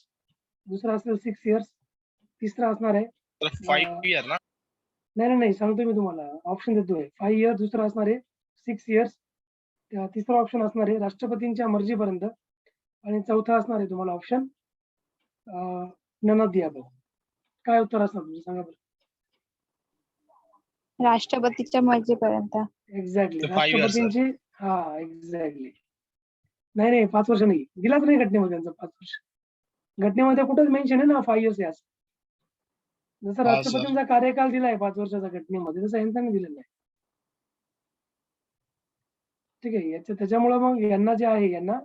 दुसरा असेल 6 इयर्स, तिसरा असणार आहे 5 इयर ना? नाही सांगतोय मी तुम्हाला, ऑप्शन देतोय 5 इयर्स, दुसरा असणार आहे 6 इयर्स, तिसरा ऑप्शन असणार आहे राष्ट्रपतींच्या मर्जीपर्यंत, आणि चौथा असणार आहे तुम्हाला option none of the above. काय उत्तर असणार तुमचं, सांगा बरं. राष्ट्रपतीच्या मर्जीपर्यंत. Exactly, 5 years, sir. राष्ट्रपतींची. हा एक्झॅक्टली. नाही 5 वर्ष नाही दिलाच नाही घटनेमध्ये त्यांचं 5 वर्ष. घटनेमध्ये कुठंच मेन्शन आहे ना 5 इयर्स यास. जसं हा, राष्ट्रपतींचा कार्यकाल दिलाय 5 वर्षाचा घटनेमध्ये, तसं यांचा नाही दिलेला आहे. ठीक आहे. त्याच्यामुळे मग यांना जे आहे, यांना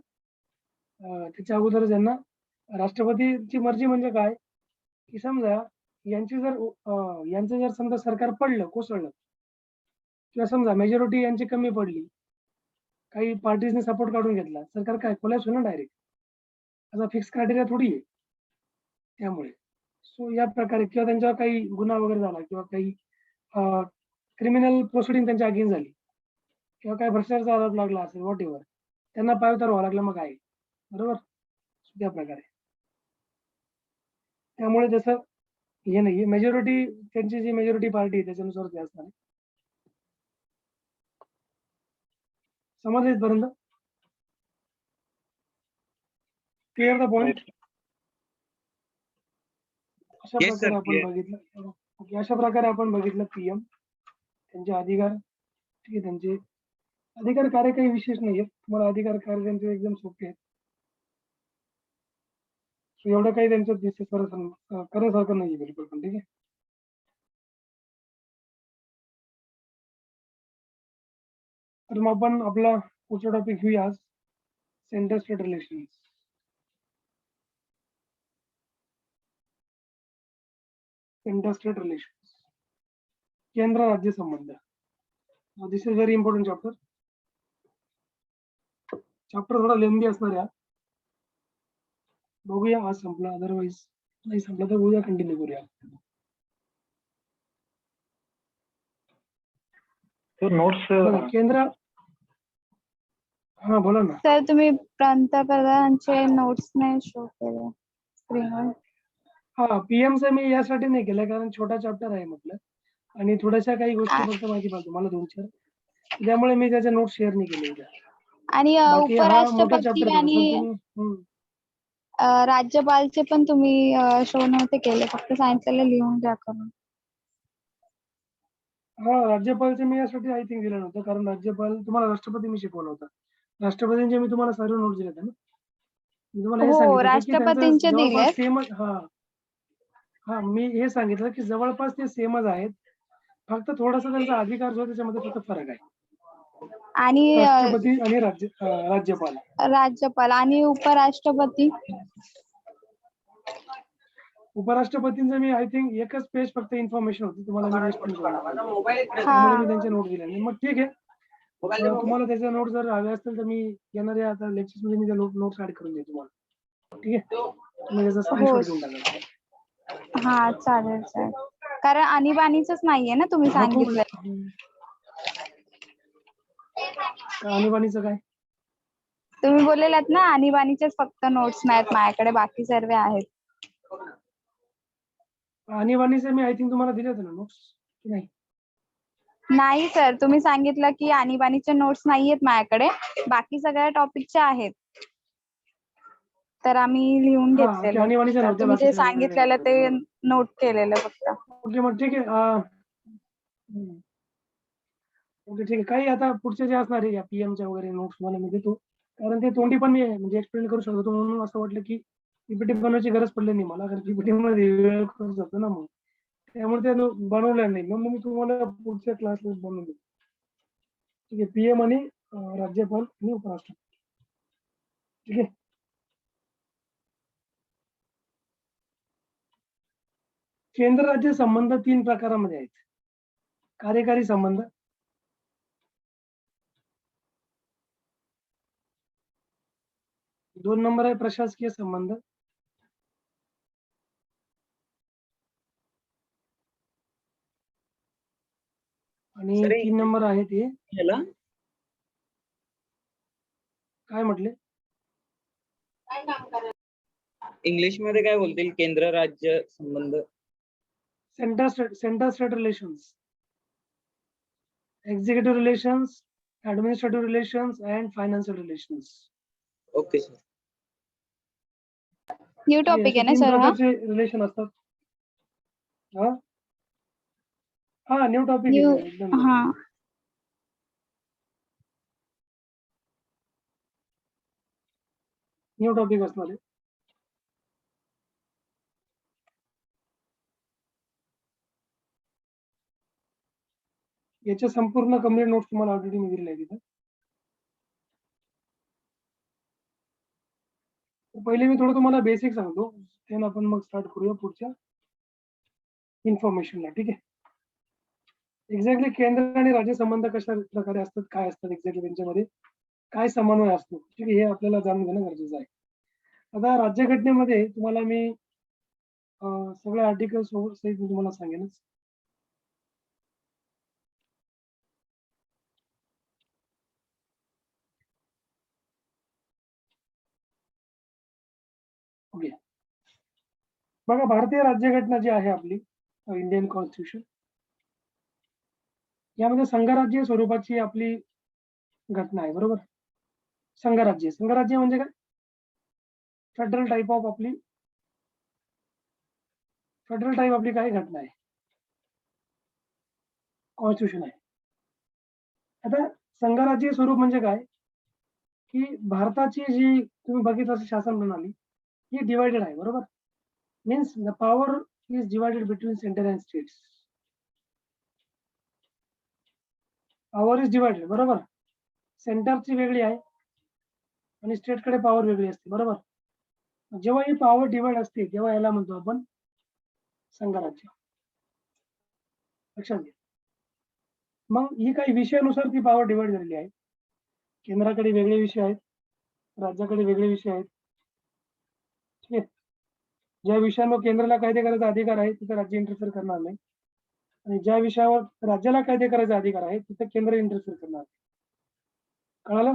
त्याच्या अगोदरच यांना राष्ट्रपतीची मर्जी म्हणजे काय, की समजा यांचं जर समजा सरकार पडलं, कोसळलं, किंवा समजा मेजॉरिटी यांची कमी पडली, काही पार्टीजने सपोर्ट काढून घेतला, सरकार काय कोलॅप्स होईल ना डायरेक्ट. असा फिक्स क्रायटेरिया थोडी आहे. त्यामुळे सो या प्रकारे, किंवा त्यांच्यावर काही गुन्हा वगैरे झाला, किंवा काही क्रिमिनल प्रोसिडिंग त्यांच्या अगेन्स्ट झाली, किंवा काही भ्रष्टाचाराचा आरोप लागला असेल, व्हॉट एव्हर, त्यांना पायउतार व्हावं लागलं, मग काय, बरोबर, त्या प्रकारे. त्यामुळे जसं हे नाही, मेजॉरिटी त्यांची जी मेजॉरिटी पार्टी आहे त्याच्यानुसार ते असणार आहे. समजलं इथपर्यंत? Clear the point? अशा Yes, sir, प्रकारे आपण clear. बघितलं. ओके, अशा प्रकारे आपण बघितलं पीएम, त्यांचे अधिकार. ठीक आहे, त्यांचे अधिकार कार्य काही विशेष नाही आहेत. तुम्हाला अधिकार कार्य त्यांचे एकदम सोपे आहेत. एवढं काही त्यांचं दिसत करण्यासारखं नाही बिलकुल पण. ठीक आहे. तर मग आपण आपला पुढचा टॉपिक घेऊया आज, centre state relations. Centre state relations, केंद्र राज्य संबंध. This is very important chapter. Chapter थोडा लेंदी असणार आहे. बघूया, आज संपला, अदरवाईज नाही संपला तर उद्या कंटिन्यू करूया. नोट्स केंद्र. हा बोला ना. सर तुम्ही पंतप्रधानांचे नोट्स नाही शो केले स्क्रीनवर. हा, पीएमचं मी यासाठी नाही केलं कारण छोटा चॅप्टर आहे म्हटलं, आणि थोड्याशा काही गोष्टी फक्त माहिती पाहिजे मला 2-4, त्यामुळे मी त्याचे नोट्स शेअर नाही केले उद्या. आणि बाकी हा मोठा उपराष्ट्रपती चॅप्टर आणि राज्यपालचे पण तुम्ही शो नव्हते केले, फक्त सांगितलेलं लिहून द्या करून. हा, राज्यपालचे मी यासाठी आय थिंक दिलं नव्हतं, कारण राज्यपाल तुम्हाला राष्ट्रपती मी शिकवलं होतं. राष्ट्रपतींचे मी तुम्हाला सर्व नोट्स दिले होते ना. मी तुम्हाला हे हो, सांगितलं की राष्ट्रपतींचे त्यांचं जवळपास दिलेत. सेमच. हा मी हे सांगितलं की जवळपास ते सेमच आहेत, फक्त थोडासा त्यांचा अधिकार जो त्याच्यामध्ये फक्त फरक आहे. आणि राष्ट्रपती आणि राज्यपाल. राज्यपाल आणि उपराष्ट्रपती. उपराष्ट्रपतींचं मी आय थिंक एकच पेज फक्त इन्फॉर्मेशन होती, तुम्हाला मी एक्सप्लेन करून त्यामुळे हा, मी त्यांचे नोट दिले. मग ठीक आहे, तुम्हाला त्याचे नोट जर हवे असतील तर मी येणाऱ्या आता लेक्चर्स मध्ये मी त्या नोट्स ऍड करून देतो तुम्हाला. ठीक आहे, तुम्ही त्याचा स्क्रीनशॉट घेऊन टाका. हा चालेल चालेल. कारण आणीबाणीच नाहीये ना तुम्ही सांगितलं. आणीबाणीचं काय? तुम्ही बोललेलात ना आणीबाणीचेच फक्त नोट्स नाहीत माझ्याकडे, बाकी सर्व आहेत. आणीबाणीचे मी आय थिंक तुम्हाला दिले होते ना नोट्स, की नाही? नाही सर, तुम्ही सांगितलं की आणीबाणीचे नोट्स नाहीयेत माझ्याकडे, बाकी सगळ्या टॉपिकचे आहेत. तर आम्ही लिहून घेतलेले. आणीबाणीचे तर नव्हते, तुम्ही जे बाकीचे सांगितलेलं ते नोट केलेलं फक्त. ओके, मग ठीक आहे. ओके, ठीक आहे. काही आता पुढचे जे असणार आहे या पीएमच्या वगैरे नोट्स मला मी देतो, कारण ते तोंडी पण मी म्हणजे एक्सप्लेन करू शकतो, म्हणून असं वाटलं की पीपीटी बनवायची गरज पडली नाही मला, कारण पीपीटी मध्ये वेळ करू शकतो ना, मग त्यामुळे ते बनवलं नाही. मग मी तुम्हाला पुढच्या क्लासला बनवून देतो. ठीक आहे, पीएम आणि राज्यपाल आणि उपराष्ट्रपती. ठीक आहे. केंद्र राज्य संबंध 3 प्रकारामध्ये आहेत. कार्यकारी संबंध, 2 नंबर आहे प्रशासकीय संबंध, आणि सर, 3 नंबर आहे ते याला काय म्हटले? इंग्लिश मध्ये काय बोलतील केंद्र राज्य संबंध? Centre state relations, executive relations, administrative relations and financial relations. Okay sir. New topic आहे ना 3 सर हा? प्रकारचे रिलेशन असतात. हा न्यू टॉपिक न्यू, आहे एकदम. हा. न्यू टॉपिक असणार आहे. याचे संपूर्ण कंप्लीट नोट्स तुम्हाला ऑलरेडी मी दिलेले आहे तिथे. पहिले मी थोडं तुम्हाला बेसिक सांगतो, त्यानं आपण मग स्टार्ट करूया पुढच्या इन्फॉर्मेशनला. ठीक आहे. एक्झॅक्टली केंद्र आणि राज्य संबंध कशा प्रकारे असतात, काय असतात एक्झॅक्टली त्यांच्यामध्ये, काय समन्वय असतो, ठीक आहे, हे आपल्याला जाणून घेणं गरजेचं आहे. आता राज्यघटनेमध्ये तुम्हाला मी सगळे आर्टिकल्स सहित मी तुम्हाला सांगेनच. ओके. बघा, भारतीय राज्यघटना जी आहे आपली, इंडियन कॉन्स्टिट्यूशन, यामध्ये संघराज्य स्वरूपाची आपली घटना आहे. बरोबर. संघराज्य म्हणजे काय? फेडरल टाईप आपली काय घटना आहे, कॉन्स्टिट्यूशन आहे. आता संघराज्य स्वरूप म्हणजे काय, की भारताची जी तुम्ही बघितलं असेल शासन प्रणाली, ही डिवायडेड आहे. बरोबर. Means the power is divided between centre and states. Power is divided. बरोबर. सेंटरची वेगळी आहे आणि स्टेटकडे पॉवर वेगळी असते. बरोबर. जेव्हा ही पॉवर डिवाइड असते तेव्हा याला म्हणतो आपण संघराज्य. लक्षात घ्या. मग ही काही विषयानुसार ती पॉवर डिवाइड झालेली आहे. केंद्राकडे वेगळे विषय आहेत, राज्याकडे वेगळे विषय आहेत. ठीक आहे. ज्या विषयांवर केंद्राला कायदे करायचा अधिकार आहे तिथे राज्य इंटरफेअर करणार नाही, आणि ज्या विषयावर राज्याला कायदे करायचा अधिकार आहे तिथे केंद्र इंटरफेअर करणार नाही. कळालं?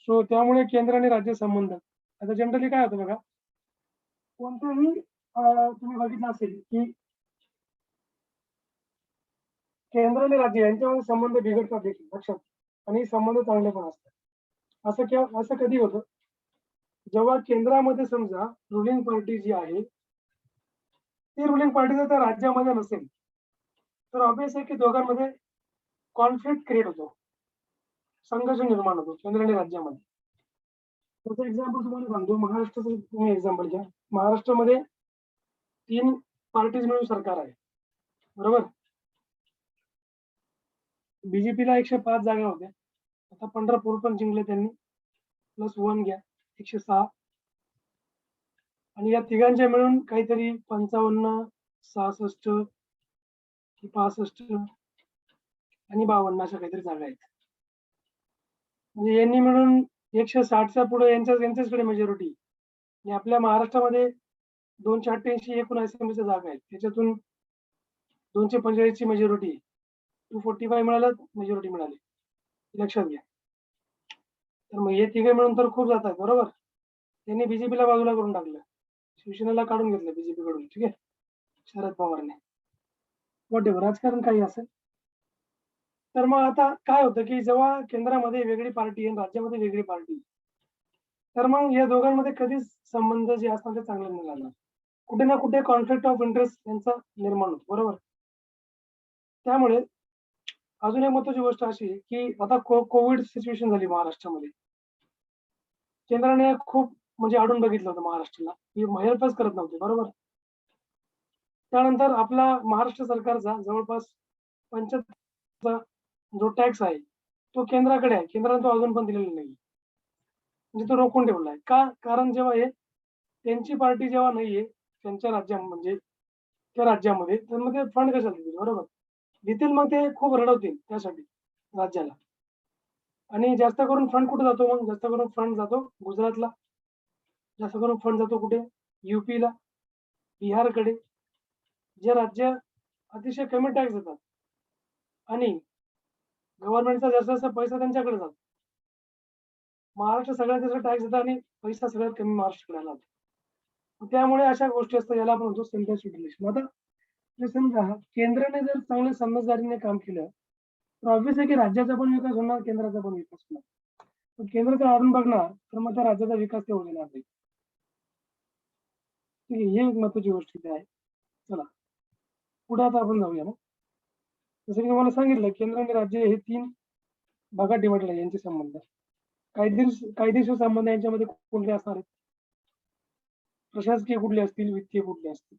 सो त्यामुळे केंद्र आणि राज्य संबंध, आता जनरली काय होतं बघा, कोणतेही तुम्ही बघितलं असेल की केंद्र आणि राज्य यांच्यामध्ये संबंध बिघडतात देखील, लक्षात. आणि संबंध चांगले पण असतात. असं कधी होतं, जेव्हा केंद्रामध्ये समजा रुलिंग पार्टी जी आहे ती रुलिंग पार्टी जर त्या राज्यामध्ये नसेल तर ऑब्विस आहे की दोघांमध्ये कॉन्फ्लिक्ट क्रिएट होतो, संघर्ष निर्माण होतो केंद्र आणि राज्यामध्ये. त्याचं एक्झाम्पल तुम्हाला सांगतो. महाराष्ट्राचं तुम्ही एक्झाम्पल घ्या. महाराष्ट्रामध्ये 3 पार्टीज मिळून सरकार आहे. बरोबर. बीजेपीला 105 जागा होत्या, आता पंढरपूर पण जिंकले त्यांनी, +1 घ्या 106, आणि या तिघांच्या मिळून काहीतरी 55, 66 की 65 आणि 52 अशा काहीतरी जागा आहेत. म्हणजे यांनी मिळून 160च्या पुढे यांच्याचकडे मेजॉरिटी. आणि आपल्या महाराष्ट्रामध्ये 288 एकूण असेंब्लीच्या जागा आहेत, त्याच्यातून 245 ची मेजॉरिटी, 245 मिळालं, मेजॉरिटी मिळाली. लक्षात घ्या. तर मग हे तिघे मिळून तर खूप जातात. बरोबर. त्यांनी बीजेपीला बाजूला करून टाकलं, शिवसेनेला काढून घेतलं बीजेपी कडून. ठीक आहे. शरद पवारने, वॉट एव्हर, राजकारण काही असेल. तर मग आता काय होतं की जेव्हा केंद्रामध्ये वेगळी पार्टी आणि राज्यामध्ये वेगळी पार्टी, तर मग या दोघांमध्ये कधीच संबंध जे असतात ते चांगले नाही लागणार. कुठे ना कुठे कॉन्फ्लिक्ट ऑफ इंटरेस्ट यांचा निर्माण होतो. बरोबर. त्यामुळे अजून एक महत्वाची गोष्ट अशी आहे की आता कोविड सिच्युएशन झाली महाराष्ट्रामध्ये, केंद्राने खूप म्हणजे आडून बघितलं होतं महाराष्ट्राला, की हेल्पच करत नव्हते. बरोबर. त्यानंतर आपला महाराष्ट्र सरकारचा जवळपास 75 जो टॅक्स आहे तो केंद्राकडे आहे, केंद्राने तो अजून पण दिलेला नाही. म्हणजे तो रोखून ठेवला आहे. का? कारण जेव्हा हे त्यांची पार्टी जेव्हा नाहीये त्यांच्या म्हणजे त्या राज्यामध्ये, तर मग ते फंड कशाला देतील? बरोबर. देतील मग ते खूप रडवतील त्यासाठी राज्याला. आणि जास्त करून फंड कुठे जातो मग? जास्त करून फंड जातो गुजरातला, जास्त करून फंड जातो कुठे? UP ला, बिहारकडे, जे राज्य अतिशय कमी टॅक्स देतात आणि गव्हर्नमेंटचा जास्त जास्त पैसा त्यांच्याकडे जातो. महाराष्ट्र सगळ्यात जास्त टॅक्स देतात आणि पैसा सगळ्यात कमी महाराष्ट्राकडे जातो. त्यामुळे अशा गोष्टी असतात, याला आपण म्हणतो सेंट्रल युटिलायझेशन. आता जर समजा केंद्राने जर चांगल्या समजदारीने काम केलं, तर ऑब्व्हियस आहे की राज्याचा पण विकास होणार, केंद्राचा पण विकास होणार. पण केंद्र जर आणून बघणार तर मग त्या राज्याचा विकास ते होणार नाही. ठीक आहे, ही एक महत्वाची गोष्ट इथे आहे. चला पुढे आता आपण जाऊया मग. जसं की तुम्हाला सांगितलं, केंद्र आणि राज्य हे 3 भागात डिवाइड आहे यांचे संबंध. कायदेशीर संबंध यांच्यामध्ये कोणते असणार आहेत? प्रशासकीय कुठले असतील, वित्तीय कुठले असतील?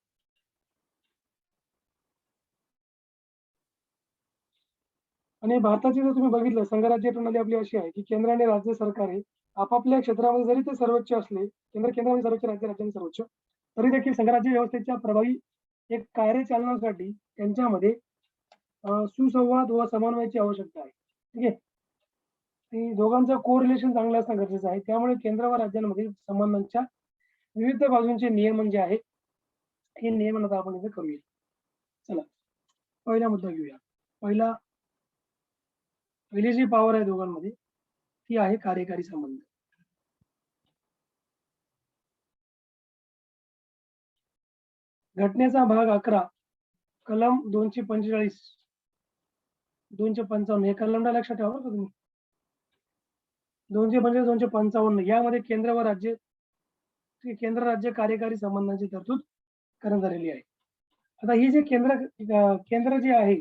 आणि भारताची जर तुम्ही बघितलं, संघराज्य प्रणाली आपली अशी आहे की केंद्र आणि राज्य सरकारे आपापल्या क्षेत्रामध्ये जरी ते सर्वोच्च असले, केंद्रामध्ये सर्वोच्च, राज्याने सर्वोच्च, तरी देखील संघराज्य व्यवस्थेच्या प्रभावी एक कार्यचालनासाठी त्यांच्यामध्ये सुसंवाद व समन्वयाची आवश्यकता आहे. ठीक आहे. दोघांचं कोरिलेशन चांगलं असणं गरजेचं आहे. त्यामुळे केंद्र व राज्यांमध्ये संबंधांच्या विविध बाजूंचे नियमन जे आहे, हे नियमन आता आपण इथे करूया. चला पहिला मुद्दा घेऊया. पहिली जी पॉवर आहे दोघांमध्ये, ती आहे कार्यकारी संबंध. घटनेचा भाग 11 कलम 245 255 हे कलमला लक्षात ठेवा बरं का तुम्ही. 245 255 यामध्ये केंद्र राज्य कार्यकारी संबंधांची तरतूद करण्यात आलेली आहे. आता ही जे केंद्र जे आहे,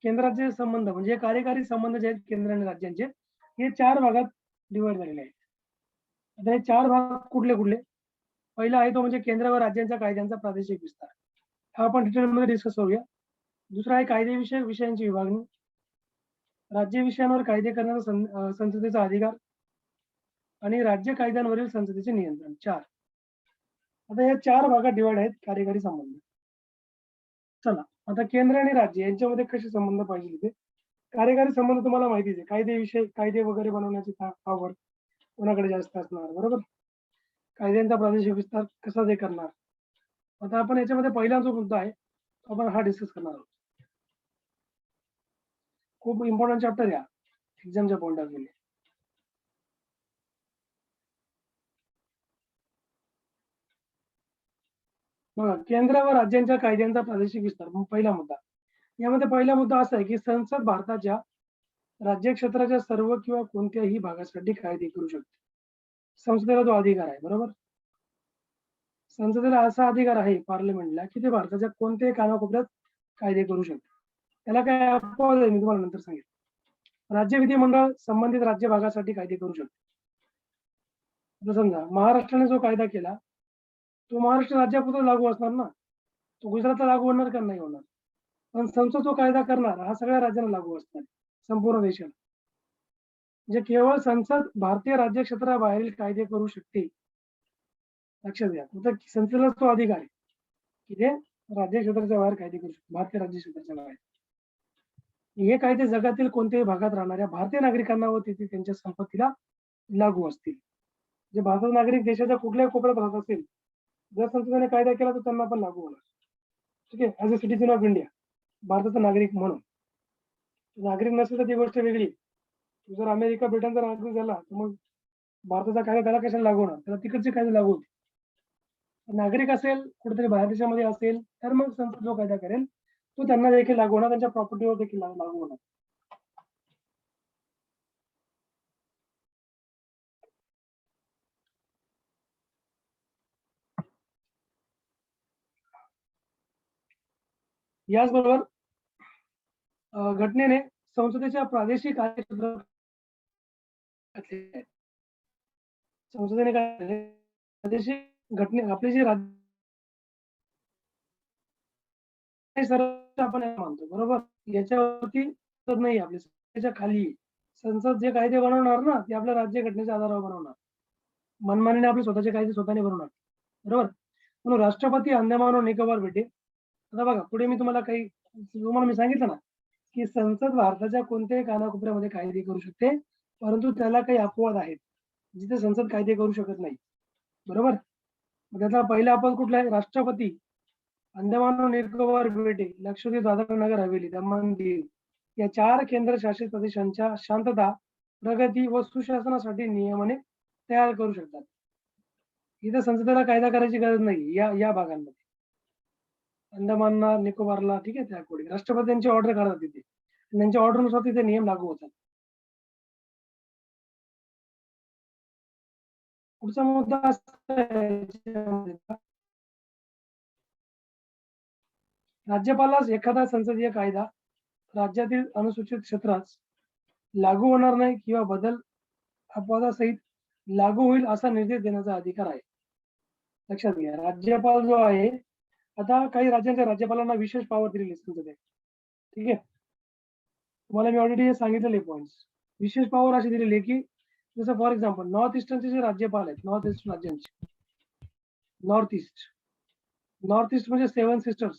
केंद्राचे संबंध म्हणजे कार्यकारी संबंध जे आहेत केंद्र आणि राज्यांचे, हे 4 भागात डिवाइड झालेले आहेत. आता हे 4 भाग कुठले कुठले? पहिला आहे तो म्हणजे केंद्र व राज्यांच्या कायद्यांचा प्रादेशिक विस्तार. हा आपण डिटेलमध्ये डिस्कस करूया. दुसरा आहे कायदेविषयक विषयांची विभागणी, राज्य विषयांवर कायदे करण्याचा संसदेचा अधिकार आणि राज्य कायद्यांवरील संसदेचे नियंत्रण. 4. आता या 4 भागात डिवाइड आहेत कार्यकारी संबंध. चला आता केंद्र आणि राज्य यांच्यामध्ये कसे संबंध पाहिजे ते. कार्यकारी संबंध तुम्हाला माहितीच आहे, कायदे वगैरे बनवण्याची पॉवर कोणाकडे जास्त असणार, बरोबर. कायद्यांचा प्रादेशिक विस्तार कसा ते करणार. आता आपण याच्यामध्ये पहिला जो मुद्दा आहे आपण हा डिस्कस करणार आहोत. खूप इम्पॉर्टंट चॅप्टर या एक्झामच्या पॉइंट ऑफ व्ह्यू. बघा, केंद्र व राज्यांच्या कायद्यांचा प्रादेशिक विस्तार पहिला मुद्दा. यामध्ये पहिला मुद्दा असा आहे की संसद भारताच्या राज्य क्षेत्राच्या सर्व किंवा कोणत्याही भागासाठी कायदे करू शकते. संसदेला तो अधिकार आहे, बरोबर. संसदेला असा अधिकार आहे पार्लमेंटला की ते भारताच्या कोणत्याही कानाकोपऱ्यात कायदे करू शकते. त्याला काय अपवाद आहे मी तुम्हाला नंतर सांगेन. राज्य विधिमंडळ संबंधित राज्य भागासाठी कायदे करू शकते. समजा महाराष्ट्राने जो कायदा केला तो महाराष्ट्र राज्यापुरता लागू असणार ना, तो गुजरातला लागू होणार का? नाही होणार. पण संसद जो कायदा करणार हा सगळ्या राज्यांना लागू असणार, संपूर्ण देशाला. म्हणजे केवळ संसद भारतीय राज्य क्षेत्राबाहेरील कायदे करू शकते. लक्षात घ्या, संसदेला तो अधिकार आहे की ते राज्य क्षेत्राच्या बाहेर कायदे करू शकते, भारतीय राज्य क्षेत्राच्या बाहेर. हे कायदे जगातील कोणत्याही भागात राहणाऱ्या भारतीय नागरिकांना व तिथे त्यांच्या संपत्तीला लागू असतील. जे भारताचा नागरिक देशाच्या कुठल्याही कोपऱ्यात राहत असेल, जर संसदेने कायदा केला तर त्यांना पण लागू होणार. ठीक आहे. As a citizen of India, भारताचा नागरिक म्हणून. नागरिक नसेल तर ती गोष्ट वेगळी. जर अमेरिका ब्रिटनचा नागरिक झाला तर मग भारताचा कायदा त्याला कशाला लागू होणार? त्याला तिकडचे कायदे लागू होते. नागरिक असेल, कुठेतरी बाहेर देशामध्ये असेल तर मग संसद जो कायदा करेल तो त्यांना देखील लागू होणार, त्यांच्या प्रॉपर्टीवर देखील लागू होणार. याचबरोबर घटनेने संसदेच्या प्रादेशिक कार्यक्षेत्र संसदेने काय प्रादेशिक घटने आपले जे राज्य आपण मानतो, बरोबर. याच्यावरती तर नाही, आपल्या त्याच्या खाली संसद जे कायदे बनवणार ना ते आपल्या राज्यघटनेच्या आधारावर बनवणार. मनमानीने आपले स्वतःचे कायदे स्वतःने बनवणार. बरोबर. म्हणून राष्ट्रपती अंदमान व निकोबार बेटे. आता बघा पुढे मी तुम्हाला मी सांगितलं ना की संसद भारताच्या कोणत्याही कानाकोपऱ्यामध्ये कायदे करू शकते, परंतु त्याला काही अपवाद आहेत जिथे संसद कायदे करू शकत नाही. बरोबर. त्याचा पहिला अपवाद कुठला आहे? राष्ट्रपती अंदमान व निकोबार बेटे, लक्षद्वीप, दादरा नगर हवेली, दमण दीव या 4 केंद्रशासित प्रदेशांच्या शांतता, प्रगती व सुशासनासाठी नियमने तयार करू शकतात. इथे संसदेला कायदा करायची गरज नाही या भागांमध्ये. अंदमानला, निकोबारला ठीक आहे त्या अकॉर्डिंग राष्ट्रपतींची ऑर्डर करतात तिथे. त्यांच्या ऑर्डरनुसार तिथे नियम लागू होतात. पुढचा मुद्दा राज्यपालास एखादा संसदीय कायदा राज्यातील अनुसूचित क्षेत्रास लागू होणार नाही किंवा बदल अपवादासहित लागू होईल असा निर्देश देण्याचा अधिकार आहे. लक्षात घ्या, राज्यपाल जो आहे, आता काही राज्यांच्या राज्यपालांना विशेष पॉवर दिलेली संसदेत. ठीक आहे. तुम्हाला मी ऑलरेडी हे सांगितलेले पॉइंट्स. विशेष पॉवर अशी दिलेली आहे की जसं फॉर एक्झाम्पल नॉर्थ ईस्टर्नचे जे राज्यपाल आहेत, नॉर्थ ईस्ट राज्यांचे, नॉर्थ ईस्ट म्हणजे 7 सिस्टर्स,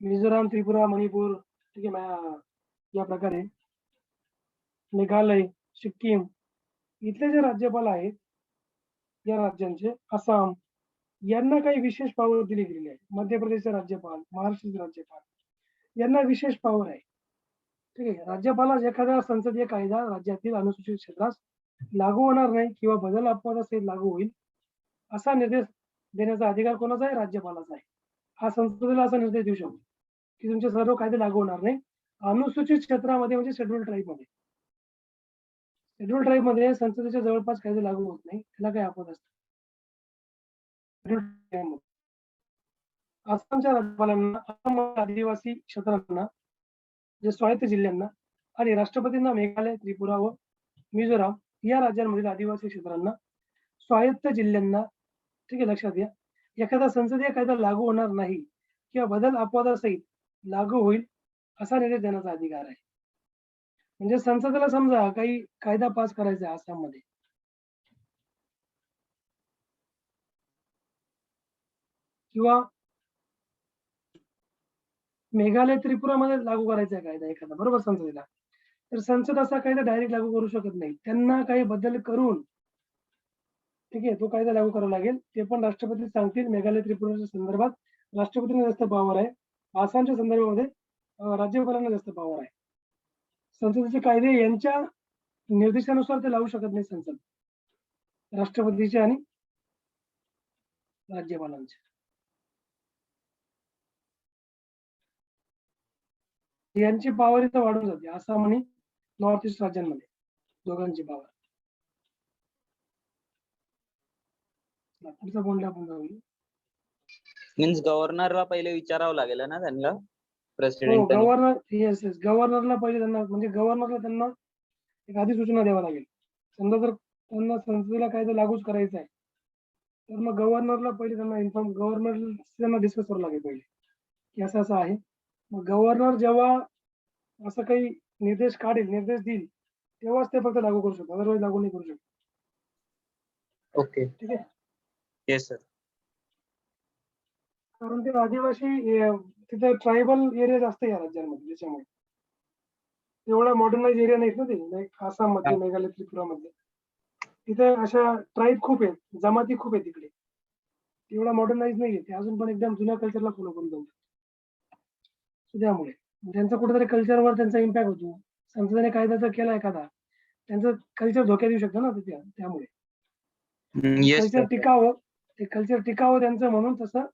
मिझोराम, त्रिपुरा, मणिपूर, ठीक आहे, या प्रकारे मेघालय, सिक्कीम इथले जे राज्यपाल आहेत या राज्यांचे, आसाम, यांना काही विशेष पॉवर दिली गेलेली आहे. मध्य प्रदेशचे राज्यपाल, महाराष्ट्राचे राज्यपाल यांना विशेष पॉवर आहे. ठीक आहे. राज्यपालास एखादा संसदीय कायदा राज्यातील अनुसूचित क्षेत्रास लागू होणार नाही किंवा बदल अपवादासहित लागू होईल असा निर्देश देण्याचा अधिकार कोणाचा आहे? राज्यपालाचा आहे. हा संसदेला असा निर्देश देऊ शकतो की तुमचे सर्व कायदे लागू होणार नाही अनुसूचित क्षेत्रामध्ये, म्हणजे शेड्यूल ट्राईब मध्ये. शेड्यूल ट्राईब मध्ये संसदेच्या जवळपास कायदे लागू होत नाही, त्याला काही अपवाद असतात. आसामच्या राज्यपालांना, आसाम आदिवासी क्षेत्रांना, जे स्वायत्त जिल्ह्यांना आणि राष्ट्रपतींना मेघालय, त्रिपुरा व मिझोराम या राज्यांमधील आदिवासी क्षेत्रांना, स्वायत्त जिल्ह्यांना, ठीक आहे, लक्षात घ्या, एखादा संसदीय कायदा लागू होणार नाही किंवा बदल अपवादासहित लागू होईल असा निर्देश देण्याचा अधिकार आहे. म्हणजे संसदेला समजा काही कायदा पास करायचा आहे आसाममध्ये, किंवा मेघालय, त्रिपुरामध्ये लागू करायचा आहे कायदा एखादा, बरोबर, संसदेला, तर संसद असा कायदा डायरेक्ट लागू करू शकत नाही. त्यांना काही बदल करून, ठीक आहे, तो कायदा लागू करावा लागेल. ते पण राष्ट्रपती सांगतील. मेघालय, त्रिपुराच्या संदर्भात राष्ट्रपतींना जास्त पॉवर आहे. आसामच्या संदर्भामध्ये राज्यपालांना जास्त पॉवर आहे. संसदेचे कायदे यांच्या निर्देशानुसार ते लावू शकत नाही संसद, राष्ट्रपतीचे आणि राज्यपालांचे. यांची पॉवर इथं वाढून जाते आसाम आणि नॉर्थ ईस्ट राज्यांमध्ये, दोघांची पॉवर. पुढचा पॉइंट आपण जाऊया. मीन्स गव्हर्नरला पहिले विचारावं लागेल ना त्यांना, हो, प्रेसिडेंट. गव्हर्नर, येस, गव्हर्नरला पहिले त्यांना, म्हणजे गव्हर्नरला त्यांना एक अधिसूचना द्यावा लागेल. समजा जर त्यांना संसदेला कायदा लागूच करायचा आहे तर मग गव्हर्नरला पहिले त्यांना गव्हर्नर त्यांना डिस्कस करावं लागेल पहिले की असं असं आहे. मग गव्हर्नर जेव्हा असं काही निर्देश देईल तेव्हाच ते फक्त लागू करू शकतो, अदरवाईज लागू नाही करू शकत. ओके, ठीक आहे. Yes sir. कारण ते आदिवासी तिथे ट्रायबल एरिया जास्त या राज्यांमध्ये, त्याच्यामुळे एवढा मॉडर्नाइज एरिया नाहीत ना ते, आसाम मध्ये, मेघालय, त्रिपुरा मध्ये तिथे अशा ट्राईब खूप आहेत, जमाती खूप आहेत तिकडे, एवढा मॉडर्नाइज नाहीये ते, अजून पण एकदम जुन्या कल्चरला फॉलो करून जातात. त्यामुळे त्यांचा कुठेतरी कल्चरवर त्यांचा इम्पॅक्ट होतो. संसदेने कायदा जर केला एखादा, त्यांचं कल्चर धोक्यात येऊ शकतं ना तिथे, त्यामुळे कल्चर टिकावं, ते कल्चर टिकावं त्यांचं, म्हणून तसं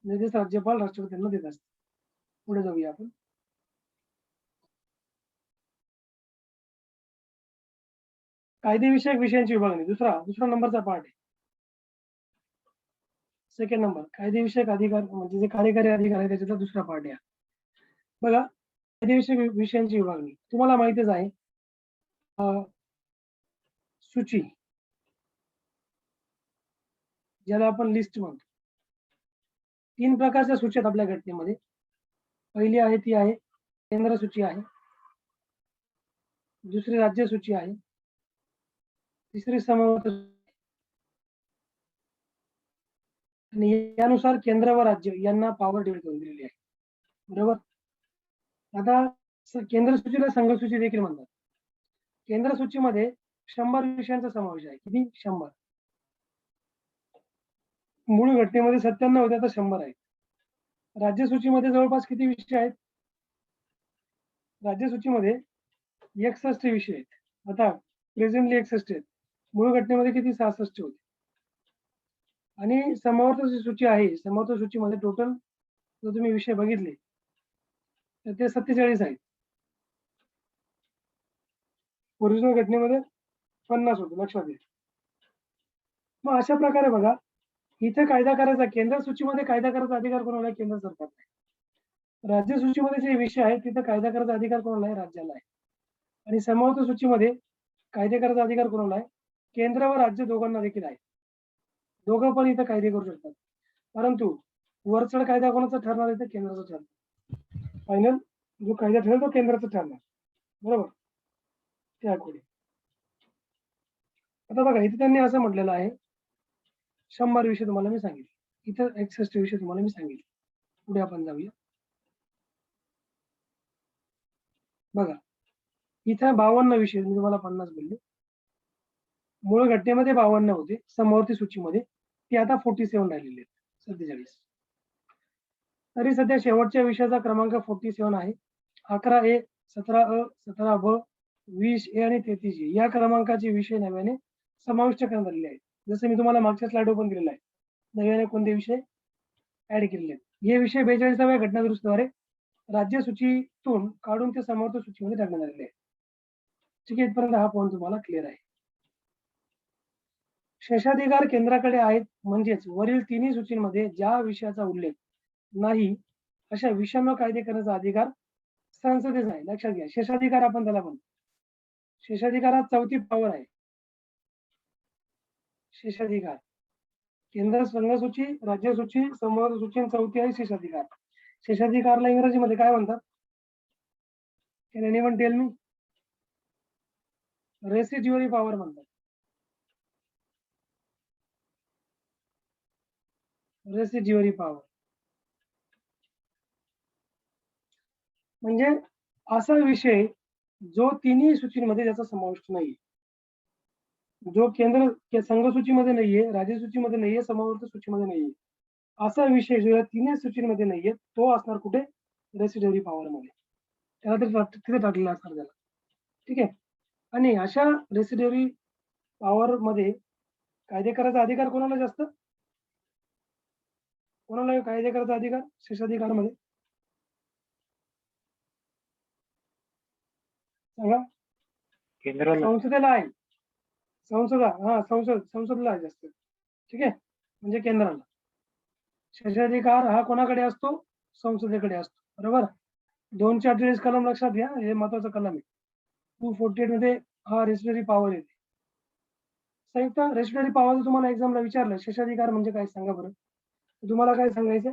निर्देश राज्यपाल राष्ट्रपतींना देत असतात. पुढे जाऊया आपण. कायदेविषयक विषयांची विभागणी, दुसरा नंबरचा पार्ट आहे. सेकंड नंबर, कायदेविषयक अधिकार, म्हणजे जे कार्यकारी अधिकार आहे त्याच्यातला दुसरा पार्ट आहे. बघा, कायदेविषयक विषयांची विभागणी तुम्हाला माहितीच आहे. सूची, ज्याला आपण लिस्ट म्हणतो. 3 प्रकारच्या सूची आहेत आपल्या घटनेमध्ये. पहिली आहे ती आहे केंद्र सूची आहे. दुसरी राज्य सूची आहे, तिसरी समवर्त आणि यानुसार केंद्र व राज्य यांना पॉवर डिवाइड करून दिलेली आहे. बरोबर. आता केंद्र सूचीला संघ सूची देखील म्हणतात. केंद्र सूचीमध्ये 100 विषयांचा समावेश आहे. किती? 100. मूळ घटनेमध्ये 97 होते, आता 100 आहेत. राज्य सूचीमध्ये जवळपास किती विषय आहेत? राज्य सूचीमध्ये 61 विषय आहेत. आता प्रेझेंटली 61 आहेत. मूळ घटनेमध्ये किती? 66 होते. आणि समवर्त सूची आहे, समवर्त सूचीमध्ये टोटल जर तुम्ही विषय बघितले तर ते 47 आहेत. ओरिजिनल घटनेमध्ये 50 होते, लक्षात घ्या. मग अशा प्रकारे बघा, इथे कायदा करायचा, केंद्र सूचीमध्ये कायदा करायचा अधिकार कोणाला आहे? केंद्र सरकारला आहे. राज्य सूचीमध्ये जे विषय आहेत तिथे कायदा करायचा अधिकार कोणाला आहे? राज्याला आहे. आणि समवर्त सूचीमध्ये कायदे करायचा अधिकार कोणाला आहे? केंद्र व राज्य दोघांना देखील आहे. दोघं पण इथं कायदे करू शकतात. परंतु वरचढ कायदा कोणाचा ठरणार? इथे केंद्राचा ठरणार. फायनल जो कायदा ठरेल तो केंद्राचा ठरणार. बरोबर. त्याकडे आता बघा, इथे त्यांनी असं म्हटलेलं आहे, 100 विषय तुम्हाला मी सांगितले, इथं 61 विषय तुम्हाला मी सांगितले. पुढे आपण जाऊया. बघा, इथं 52 विषय, मी तुम्हाला 50 बोलले. मूळ घटनेमध्ये 52 होते, समवर्ती सूचीमध्ये ते आता 47 राहिलेले आहेत, 47. तरी सध्या शेवटच्या विषयाचा क्रमांक 47 आहे. 11A, 17A, 17B, 20A आणि 33A या क्रमांकाचे विषय नव्याने समाविष्ट करण्यात आलेले आहेत. जसं मी तुम्हाला मागच्या स्लाइड ओपन केलेला आहे, नव्याने कोणते विषय ऍड केलेले आहेत. हे विषय 42व्या घटना दुरुस्तीद्वारे राज्य सूचीतून काढून ते समवर्त सूचीमध्ये टाकण्यात आलेले आहेत. ठीक आहे, इथपर्यंत हा पॉईंट तुम्हाला क्लिअर आहे. शेषाधिकार केंद्राकडे आहेत, म्हणजेच वरील तिन्ही सूचीमध्ये ज्या विषयाचा उल्लेख नाही अशा विषयांवर कायदे करण्याचा अधिकार संसदेचा आहे. लक्षात घ्या, शेषाधिकार आपण त्याला म्हणतो. शेषाधिकारात 4थी पॉवर आहे. शेषाधिकार केंद्र, संघ सूची, राज्य सूची, समवर्त सूची आणि 4थी आहे शेषाधिकार. शेषाधिकारला इंग्रजीमध्ये काय म्हणतात? Can anyone tell me? Residuary power म्हणतात. रेसिड्युअरी पॉवर म्हणजे असा विषय जो तिन्ही सूचीमध्ये त्याचा समावेश नाही, जो केंद्र संघ सूचीमध्ये नाहीये, राज्य सूचीमध्ये नाहीये, समवर्त सूचीमध्ये नाहीये, असा विषय जो या तिन्ही सूचीमध्ये नाहीये तो असणार कुठे? रेसिड्युअरी पॉवर मध्ये. त्याला तिथे टाकलेला असणार त्याला. ठीक आहे. आणि अशा रेसिड्युअरी पॉवर मध्ये कायदे करायचा अधिकार कोणाला जास्त? कोणाला कायदे करायचा अधिकार शेषाधिकार मध्ये? सांगा. संसदेला आहे. संसदला आहे जास्त. ठीक आहे, म्हणजे केंद्राला. शेषाधिकार हा कोणाकडे असतो? संसदेकडे असतो. बरोबर. 248 कलम लक्षात घ्या, हे महत्वाचं कलम आहे. 248 मध्ये हा रेसिड्युअरी पॉवर येते. संयुक्त रेसिड्युअरी पॉवर तुम्हाला एक्झामला विचारलं शेषाधिकार म्हणजे काय सांगा बरं. तुम्हाला काय सांगायचं?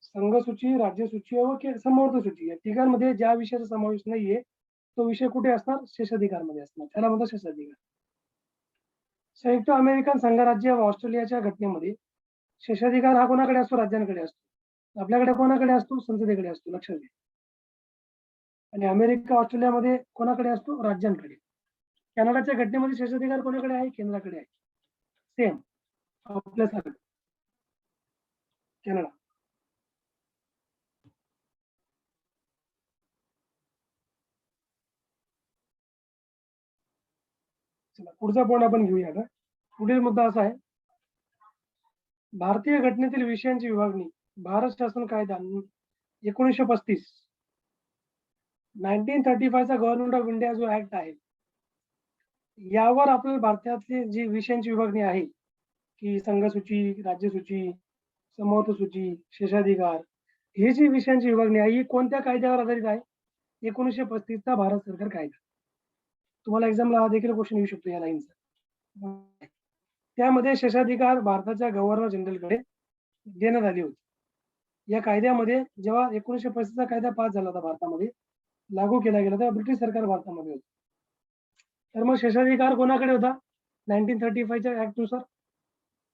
संघ सूची, राज्य सूची व समवर्त सूची या तिघांमध्ये ज्या विषयाचा समावेश नाहीये तो विषय कुठे असणार? शेषाधिकार मध्ये असणार. त्याला म्हणतात शेषाधिकार. संयुक्त अमेरिकन संघराज्य व ऑस्ट्रेलियाच्या घटनेमध्ये शेषाधिकार हा कोणाकडे असतो? राज्यांकडे असतो. आपल्याकडे कोणाकडे असतो? संसदेकडे असतो. लक्षात घ्या. आणि अमेरिका, ऑस्ट्रेलियामध्ये कोणाकडे असतो? राज्यांकडे. कॅनडाच्या घटनेमध्ये शेषाधिकार कोणाकडे आहे? केंद्राकडे आहे. सेम आपल्यासारखं. कॅनडा. चला पुढचा पॉईंट आपण घेऊया का. पुढील मुद्दा असा आहे, भारतीय घटनेतील विषयांची विभागणी भारत शासन कायदा 1935 1935 चा गव्हर्नमेंट ऑफ इंडिया जो ऍक्ट आहे यावर आपल्याला भारतातली जी विषयांची विभागणी आहे की संघ सूची, राज्य सूची, समवर्त सूची, शेषाधिकार, ही जी विषयांची विभागणी आहे ही कोणत्या कायद्यावर आधारित आहे? 1935 चा भारत सरकार कायदा. तुम्हाला एक्झामला हा देखील क्वेश्चन येऊ शकतो या लाईनचा. त्यामध्ये शेषाधिकार भारताच्या गव्हर्नर जनरलकडे देण्यात आली होती. या कायद्यामध्ये जेव्हा 1935 चा कायदा पास झाला होता भारतामध्ये, लागू केला गेला तेव्हा ब्रिटिश सरकार भारतामध्ये होते. तर मग शेषाधिकार कोणाकडे होता 1935च्या ऍक्ट नुसार?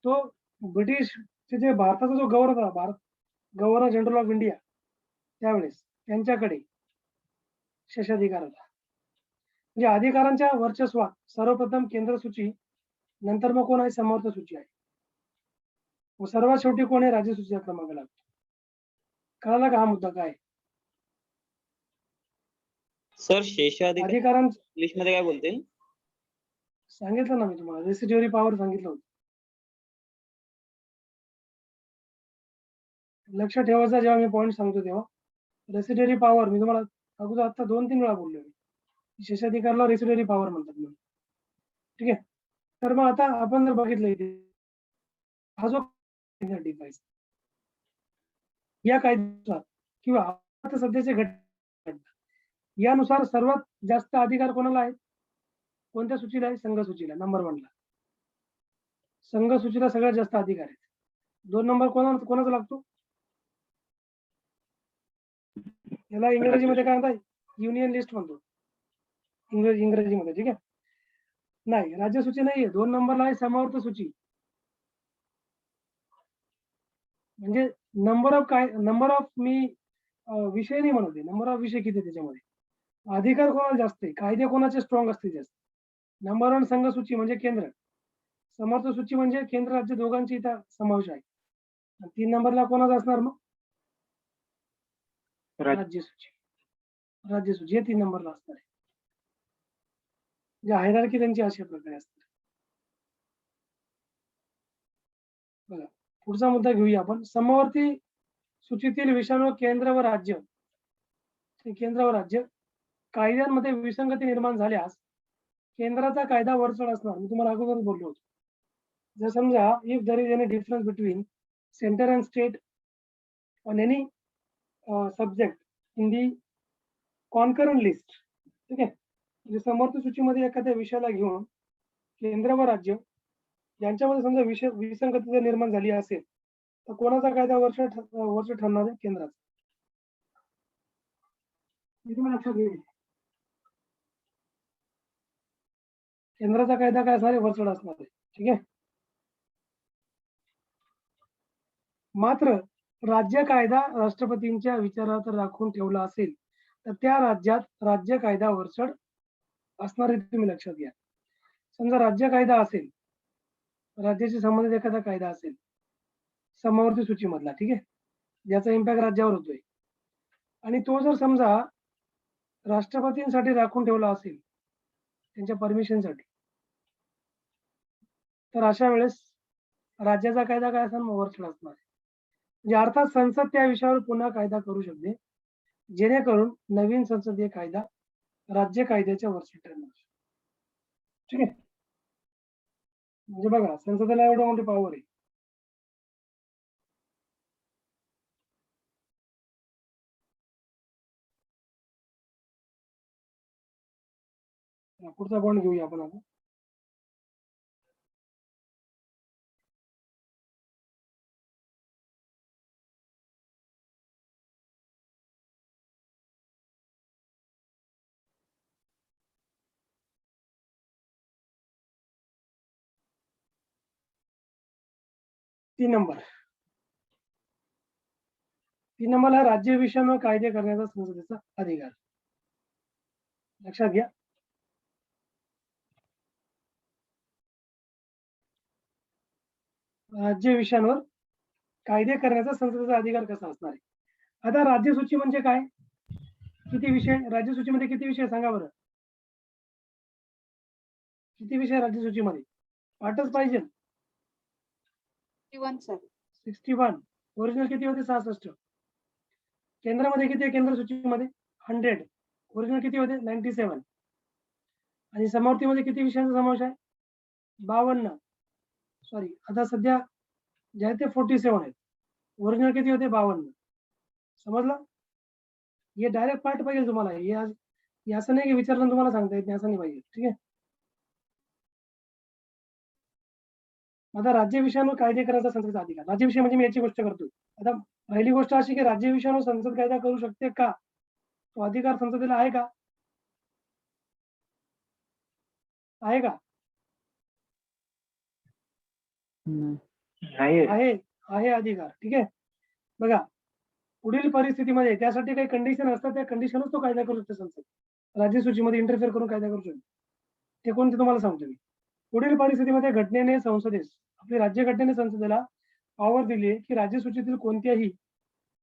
तो ब्रिटिश जे भारताचा जो गव्हर्नर होता, गव्हर्नर जनरल ऑफ इंडिया त्यावेळेस त्यांच्याकडे शेषाधिकार होता. म्हणजे अधिकारांच्या वर्चस्वात सर्वप्रथम केंद्र सूची, नंतर मग कोण आहे समर्थ सूची आहे, व सर्वात शेवटी कोण आहे राज्य सूचीचा क्रमांक लागतो. कळाला का हा मुद्दा काय? सर शेषाधिकार अधिकारां इंग्लिश मध्ये काय बोलते? सांगितलं ना मी तुम्हाला, रेसिड्युअरी पॉवर सांगितलं होतं. लक्ष ठेवायचं जेव्हा मी पॉईंट सांगतो तेव्हा. रेसिड्युअरी पॉवर मी तुम्हाला अगोदर आता 2-3 वेळा बोललो मी. शेषाधिकारला रेसिड्युअरी पॉवर म्हणतात म्हणून. ठीक आहे. तर मग आता आपण जर बघितलं इथे हा जो डिव्हाइस या कायद्यानुसार किंवा आता सध्याचे घटना यानुसार सर्वात जास्त अधिकार कोणाला आहेत? कोणत्या सूचीला आहे? संघ सूचीला, नंबर 1 ला. संघ सूचीला सगळ्यात जास्त अधिकार आहेत. 2 नंबर कोणाचा लागतो? याला इंग्रजीमध्ये काय म्हणतात? युनियन लिस्ट म्हणतो इंग्रजीमध्ये. ठीक आहे. नाही, राज्य सूची नाहीये. 2 नंबरला आहे समवर्त सूची. म्हणजे नंबर ऑफ मी विषय नाही म्हणते, नंबर ऑफ विषय किती त्याच्यामध्ये. अधिकार कोणाला जास्त आहे, कायदे कोणाचे स्ट्रॉंग असतील जास्त. नंबर 1 संघ सूची म्हणजे केंद्र, समर्थ सूची म्हणजे केंद्र राज्य दोघांची इथं समावेश आहे. 3 नंबरला कोणाचा असणार मग? राज्य सूची हे 3 नंबरला असणार आहे. म्हणजे हायरार्की त्यांची अशा प्रकारे असते. बघा पुढचा मुद्दा घेऊया आपण. समवर्ती सूचीतील विषयांवर केंद्र व राज्य कायद्यांमध्ये विसंगती निर्माण झाल्यास केंद्राचा कायदा वरचढ असणार. मी तुम्हाला अगोदर बोललो होतो. जर समजा if there is any difference between centre and state on any subject in the concurrent list, ठीक आहे, म्हणजे समर्थ सूचीमध्ये एखाद्या विषयाला घेऊन केंद्र व राज्य यांच्यामध्ये समजा विसंगती जर निर्माण झाली असेल तर कोणाचा कायदा वर्ष ठरणार आहे? केंद्राचा. लक्षात घेईल. केंद्राचा कायदा काय असणार आहे? वरचढ असणार आहे. ठीक आहे. मात्र राज्य कायदा राष्ट्रपतींच्या विचारात राखून ठेवला असेल तर त्या राज्यात राज्य कायदा वरचढ असणार आहे. तुम्ही लक्षात घ्या. समजा राज्य कायदा असेल, राज्याशी संबंधित एखादा कायदा असेल समवर्ती सूचीमधला, ठीक आहे, ज्याचा इम्पॅक्ट राज्यावर होतोय, आणि तो जर समजा राष्ट्रपतींसाठी राखून ठेवला असेल त्यांच्या परमिशनसाठी, तर अशा वेळेस राज्याचा कायदा काय असणार? वरचढ असणार आहे. म्हणजे अर्थात संसद त्या विषयावर पुन्हा कायदा करू शकते, जेणेकरून नवीन संसदीय कायदा राज्य कायद्याच्या वरचढ ठरणार. ठीक आहे. म्हणजे बघा संसदेला एवढं मोठी पॉवर आहे. पुढचा पॉईंट घेऊया आपण आता. तीन नंबरला राज्य विषयांवर कायदे करण्याचा संसदेचा अधिकार. लक्षात घ्या. राज्य विषयांवर कायदे करण्याचा संसदेचा अधिकार कसा असणार आहे? आता राज्य सूची म्हणजे काय? किती विषय राज्य सूचीमध्ये? किती विषय सांगा बरं? किती विषय राज्य सूचीमध्ये? पाठच पाहिजे. 61. ओरिजिनल किती होते? 66. केंद्रामध्ये किती आहे? केंद्र सूचीमध्ये 100. ओरिजिनल किती होते? 97. आणि समवर्तीमध्ये किती विषयांचा समावेश आहे? 52. सॉरी, आता सध्या जे आहे ते 47 आहेत. ओरिजिनल किती होते? 52. समजलं? हे डायरेक्ट पार्ट पाहिजे तुम्हाला. हे असं नाही की विचारलं तुम्हाला सांगता येत नाही, असं नाही पाहिजे. ठीक आहे. आता राज्य विषयांवर कायदे करायचा संसदेचा अधिकार. राज्य विषय म्हणजे मी याची गोष्ट करतोय. आता पहिली गोष्ट अशी की राज्य विषयांवर संसद कायदा करू शकते का? तो अधिकार संसदेला आहे का? आहे का? नाही आहे आहे अधिकार. ठीक आहे. बघा, पुढील परिस्थितीमध्ये त्यासाठी काही कंडिशन असतात, त्या कंडिशनच तो कायदा करू शकतो संसद. राज्य सूचीमध्ये इंटरफेअर करून कायदा करू शकतो. ते कोणते तुम्हाला सांगतो मी. पुढील परिस्थितीमध्ये घटनेने संसदेस, आपली राज्यघटनेने संसदेला पॉवर दिली आहे की राज्य सूचीतील कोणत्याही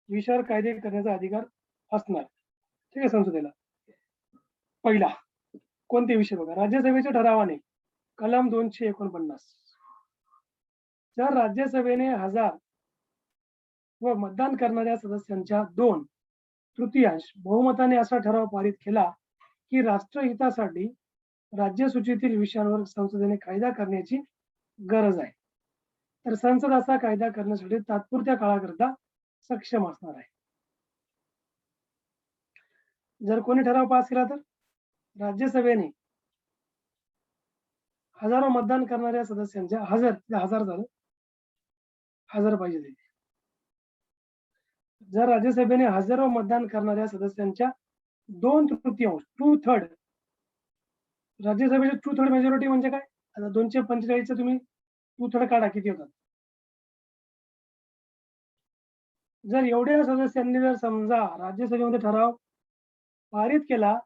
विषयावर कायदे करण्याचा अधिकार असणार. ठीक आहे. संसदेला पहिला कोणते विषय बघा, राज्यसभेच्या ठरावाने कलम 249, जर राज्यसभेने 1000 व मतदान करणाऱ्या सदस्यांच्या 2/3 बहुमताने असा ठराव पारित केला की राष्ट्रहितासाठी राज्य सूचीतील विषयांवर संसदेने कायदा करण्याची गरज आहे, तर संसद असा कायदा करण्यासाठी तात्पुरत्या काळाकरता सक्षम असणार आहे. जर कोणी ठराव पास केला तर राज्यसभेने हजारो मतदान करणाऱ्या सदस्यांच्या 1000 झालं, 1000 पाहिजे ते. जर राज्यसभेने हजारो मतदान करणाऱ्या सदस्यांच्या 2/3 2/3 राज्यसभेचे 2/3 मेजॉरिटी म्हणजे काय? आता 245 तुम्ही 2/3 काढा, किती होतात? जर एवढ्या सदस्यांनी जर समजा राज्यसभेमध्ये ठराव पारित केला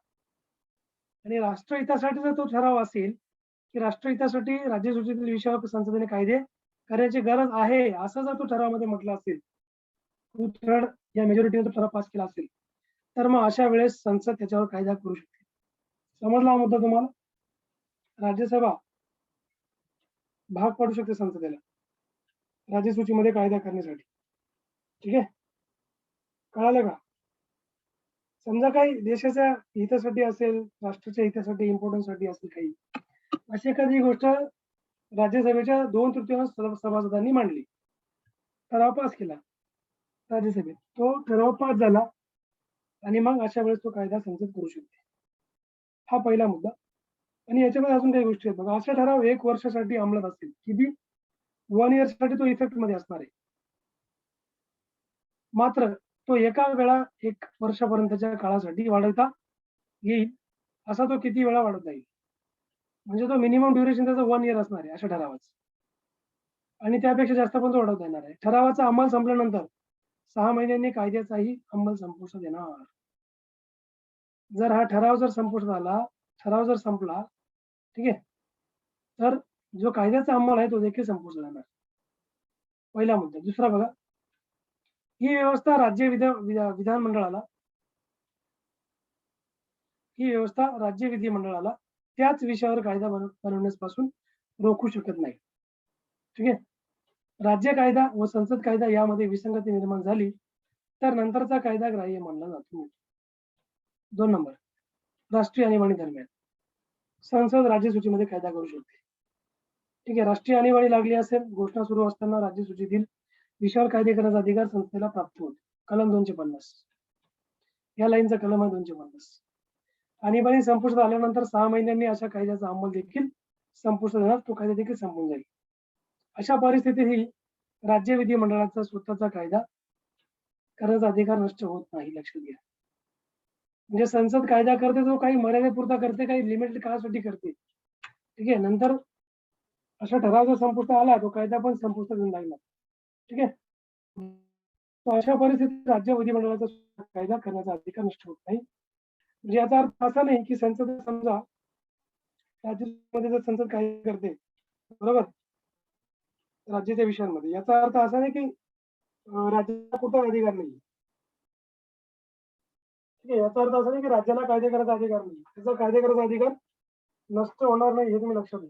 आणि राष्ट्रहितासाठी जर तो ठराव असेल की राष्ट्रहितासाठी राज्य सूचीतील विषयावर संसदेने कायदे करण्याची गरज आहे, असं जर तो ठरावामध्ये म्हटलं असेल, 2/3 या मेजॉरिटीने तो ठराव पास केला असेल, तर मग अशा वेळेस संसद त्याच्यावर कायदा करू शकते. समजला हा मुद्दा तुम्हाला? राज्यसभा भाग पडू शकते संसदेला राज्य सूचीमध्ये कायदा करण्यासाठी. ठीक आहे. कळालं का? समजा काही देशाच्या हितासाठी असेल, राष्ट्राच्या हितासाठी, इम्पॉर्टन्स साठी असेल, काही अशी एखादी गोष्ट राज्यसभेच्या 2/3 सभासदांनी मांडली, ठराव पास केला राज्यसभेत, तो ठराव पास झाला आणि मग अशा वेळेस तो कायदा संसद करू शकते. हा पहिला मुद्दा. आणि याच्यामध्ये अजून काही गोष्टी आहेत बघा. असा ठराव 1 वर्षासाठी अंमलात असेल, किती? 1 इयर साठी तो इफेक्ट मध्ये असणार आहे. मात्र तो एका वेळा 1 वर्षापर्यंतच्या काळासाठी वाढवता येईल, असा तो किती वेळा वाढवता येईल. म्हणजे तो मिनिमम ड्युरेशन त्याचा 1 इयर असणार आहे अशा ठरावाचं, आणि त्यापेक्षा जास्त पण तो वाढवता येणार आहे. ठरावाचा अंमल संपल्यानंतर 6 महिन्यांनी कायद्याचाही अंमल संपुष्टात येणार. जर हा ठराव जर संपुष्टात आला, ठराव जर संपला, ठीक आहे, तर जो कायद्याचा अंमल आहे तो देखील संपुष्टात येणार. पहिला मुद्दा. दुसरा बघा, ही व्यवस्था राज्य विधिमंडळाला त्याच विषयावर कायदा बनवण्यापासून रोखू शकत नाही. ठीक आहे. राज्य कायदा व संसद कायदा यामध्ये विसंगती निर्माण झाली तर नंतरचा कायदा ग्राह्य मानला जातो. 2 नंबर, राष्ट्रीय आणीबाणी दरम्यान संसद राज्य सूचीमध्ये कायदा करू शकते. ठीक आहे. राष्ट्रीय आणीबाणी लागली असेल, घोषणा सुरू असताना राज्य सूचीतील विषयावर कायदे करण्याचा अधिकार संसदेला प्राप्त होतो. कलम 250 या लाईनचा कलम आहे 250. आणीबाणी संपुष्टात आल्यानंतर 6 महिन्यांनी अशा कायद्याचा अंमल देखील संपुष्टात येणार, तो कायदा देखील संपून जाईल. अशा परिस्थितीतही राज्य विधिमंडळाचा स्वतःचा कायदा करण्याचा अधिकार नष्ट होत नाही, लक्षात घ्या. म्हणजे संसद कायदा करते, तो काही मर्यादेपुरता करते, काही लिमिटेड काळासाठी करते. ठीक आहे. नंतर अशा ठराव जर संपुष्टात आला, तो कायदा पण संपुष्टात येऊन लागला. ठीक आहे. अशा परिस्थितीत राज्य विधिमंडळाचा कायदा करण्याचा अधिकार नष्ट होत नाही. म्हणजे याचा अर्थ असा नाही की संसद, समजा राज्यामध्ये जर संसद कायदा करते, बरोबर, राज्याच्या विषयांमध्ये, याचा अर्थ असा नाही की राज्याला कुठला अधिकार नाही. ठीक आहे. याचा अर्थ असा नाही की राज्याला कायदे करायचा अधिकार नाही. त्याचा कायदे करायचा अधिकार नष्ट होणार नाही, हे तुम्ही लक्षात घ्या,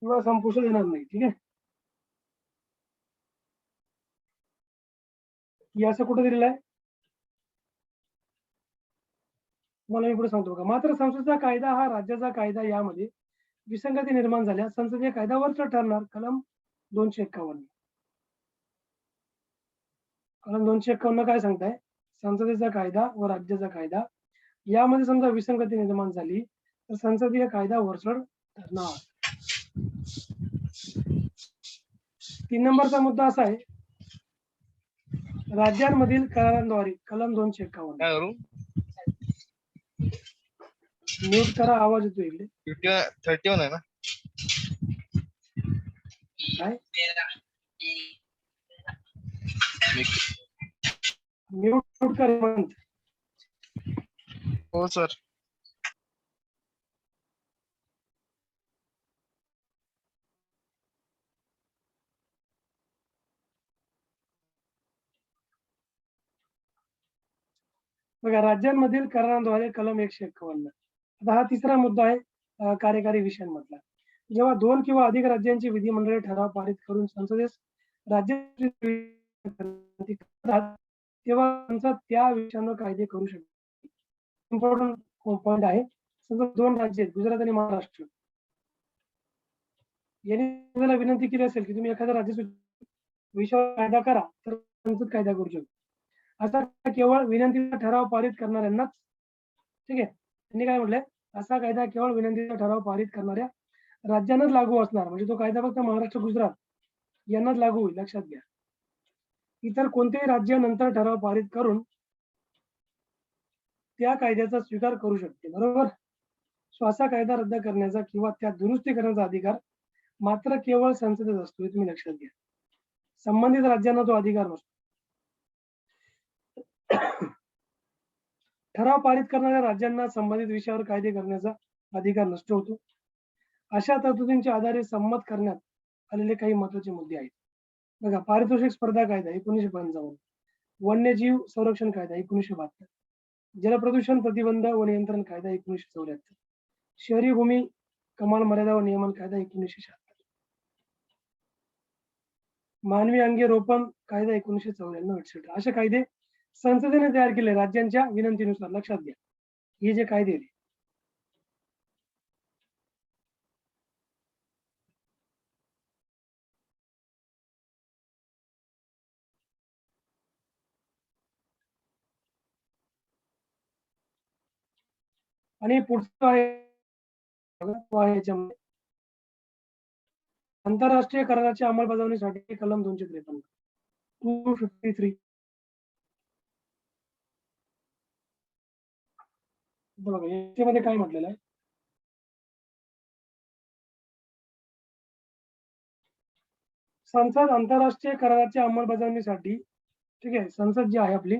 किंवा संपुष्टात येणार नाही. ठीक आहे. हे असं कुठे दिलेलं आहे मला मी पुढे सांगतो का. मात्र संसदेचा कायदा हा राज्याचा कायदा यामध्ये विसंगती निर्माण झाल्यास संसदीय कायदा वरचढ ठरणार. कलम 251. कलम 251 काय सांगताय? संसदेचा कायदा व राज्याचा कायदा यामध्ये समजा विसंगती निर्माण झाली तर संसदीय कायदा वरचढ ठरणार. 3 नंबरचा मुद्दा असा आहे, राज्यांमधील करारांद्वारे, कलम 251. म्यूट करा, आवाज येतो इकडे. 31 आहे ना? काय म्यूट कर हेमंत. हो सर. बघा, राज्यांमधील करारांद्वारे कलम 151. आता हा तिसरा मुद्दा आहे कार्यकारी विषयांमधला. जेव्हा 2 किंवा अधिक राज्यांची विधिमंडळे ठराव पारित करून संसदेस राज्य तेव्हा संसद त्या विषयांवर कायदे करू शकते. इम्पॉर्टंट पॉइंट आहे. समजा 2 राज्य आहेत, गुजरात आणि महाराष्ट्र, यांनी त्याला विनंती केली असेल की तुम्ही एखाद्या राज्य विषयावर कायदा करा, तर संसद कायदा करू शकते. असा केवळ विनंतीचा ठराव पारित करणाऱ्यांनाच, ठीक आहे, त्यांनी काय म्हटलंय, असा कायदा केवळ विनंतीचा ठराव पारित करणाऱ्या राज्यांनाच लागू असणार. म्हणजे तो कायदा फक्त महाराष्ट्र गुजरात यांनाच लागू होईल, लक्षात घ्या. इतर कोणतेही राज्य नंतर ठराव पारित करून त्या कायद्याचा स्वीकार करू शकते. बरोबर. सो असा कायदा रद्द करण्याचा किंवा त्या दुरुस्ती करण्याचा अधिकार मात्र केवळ संसदेत असतो, हे तुम्ही लक्षात घ्या. संबंधित राज्यांना तो अधिकार नसतो. ठराव पारित करणाऱ्या राज्यांना संबंधित विषयावर कायदे करण्याचा अधिकार नष्ट होतो. अशा तरतुदींच्या आधारे संमत करण्यात आलेले काही महत्वाचे मुद्दे आहेत. बघा, पारितोषिक स्पर्धा कायदा 1955, वन्यजीव संरक्षण कायदा 1972, जलप्रदूषण प्रतिबंध व नियंत्रण कायदा 1974, शहरी भूमी कमाल मर्यादा व नियमन कायदा 1976, मानवी अंगे रोपण कायदा 1994, etc. असे कायदे संसदेने तयार केले राज्यांच्या विनंतीनुसार. लक्षात घ्या, हे जे कायदे आहेत. आणि पुढचं आहे याच्यामध्ये आंतरराष्ट्रीय कराराच्या अंमलबजावणीसाठी कलम 253, 253. बघा, याच्यामध्ये काय म्हटलेलं आहे, संसद आंतरराष्ट्रीय कराराच्या अंमलबजावणीसाठी, ठीक आहे, संसद जी आहे आपली,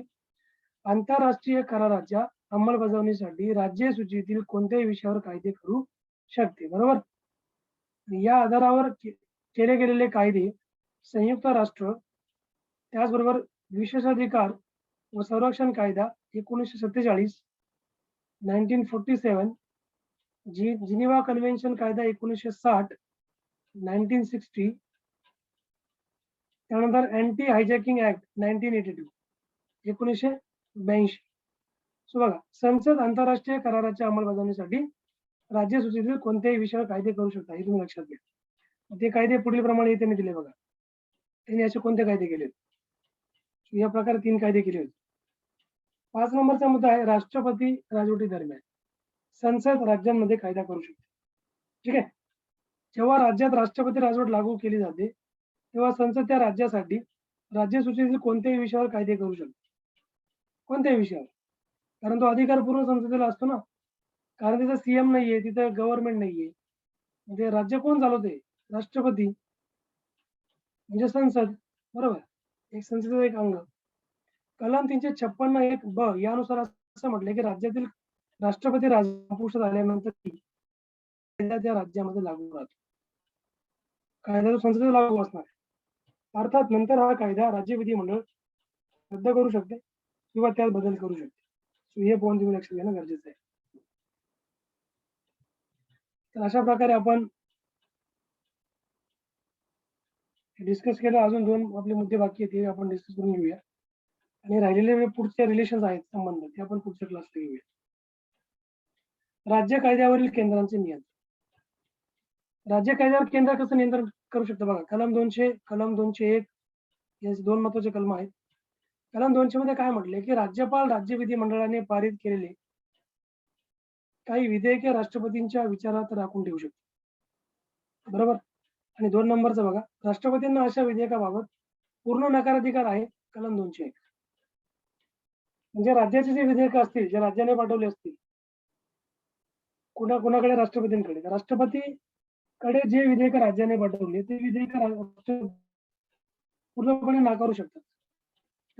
आंतरराष्ट्रीय कराराच्या अंमलबजावणीसाठी राज्य सूचीतील कोणत्याही विषयावर कायदे करू शकते. बरोबर. या आधारावर केले गेलेले कायदे संयुक्त राष्ट्र, त्याचबरोबर विशेषाधिकार व संरक्षण कायदा 1947, 1947, जिनिव्हा कन्व्हेन्शन कायदा 1960, 1960, त्यानंतर अँटी हायजॅकिंग ऍक्ट 1982, 1982. सो बघा, संसद आंतरराष्ट्रीय कराराच्या अंमलबजावणीसाठी राज्य सूचीतील कोणत्याही विषयावर कायदे करू शकता, हे तुम्ही लक्षात घ्या. ते कायदे पुढील प्रमाणे त्यांनी दिले. बघा, त्यांनी असे कोणते कायदे केले, या प्रकारे 3 कायदे केले होते. 5 नंबरचा मुद्दा आहे, राष्ट्रपती राजवटी दरम्यान संसद राज्यांमध्ये कायदा करू शकते. ठीक आहे. जेव्हा राज्यात राष्ट्रपती राजवट लागू केली जाते, तेव्हा संसद त्या राज्यासाठी राज्य सूचीतील कोणत्याही विषयावर कायदे करू शकते. कोणत्याही विषयावर, कारण तो अधिकार पूर्ण संसदेला असतो ना. कारण तिथं सीएम नाहीये, तिथं गव्हर्नमेंट नाहीये, म्हणजे राज्य कोण चालवते, राष्ट्रपती, म्हणजे संसद. बरोबर. एक संसदेचं एक अंग. कलम 356(1) यानुसार असं म्हटलंय की राज्यातील राष्ट्रपती राजपुरुष झाल्यानंतर कायदा त्या राज्यामध्ये लागू राहतो. कायदा तो संसदेत लागू असणार. अर्थात नंतर हा कायदा राज्य विधिमंडळ रद्द करू शकते किंवा त्यात बदल करू शकते. हे पॉईंट तुम्ही लक्षात घेणं गरजेचं आहे. तर अशा प्रकारे आपण डिस्कस केलं. अजून 2 आपले मुद्दे बाकी आहेत, ते आपण डिस्कस करून घेऊया. आणि राहिलेले पुढचे रिलेशन्स आहेत, संबंध, ते आपण पुढच्या क्लासला घेऊया. राज्य कायद्यावरील केंद्रांचे नियंत्रण. राज्य कायद्यावर केंद्र कसं नियंत्रण करू शकतं बघा. कलम 200, कलम 201 हे 2 महत्वाचे कलम आहेत. कलम 200 मध्ये काय म्हटले की राज्यपाल राज्य विधिमंडळाने पारित केलेले काही विधेयके राष्ट्रपतींच्या विचारात राखून ठेवू शकते. बरोबर. आणि 2 नंबरचं बघा, राष्ट्रपतींना अशा विधेयकाबाबत पूर्ण नकाराधिकार आहे. कलम 201. म्हणजे राज्याचे जे विधेयक असतील, जे राज्याने पाठवले असतील, कोणाकडे राष्ट्रपतींकडे. तर राष्ट्रपतीकडे जे विधेयक राज्याने पाठवले ते विधेयक पूर्णपणे नाकारू शकतात.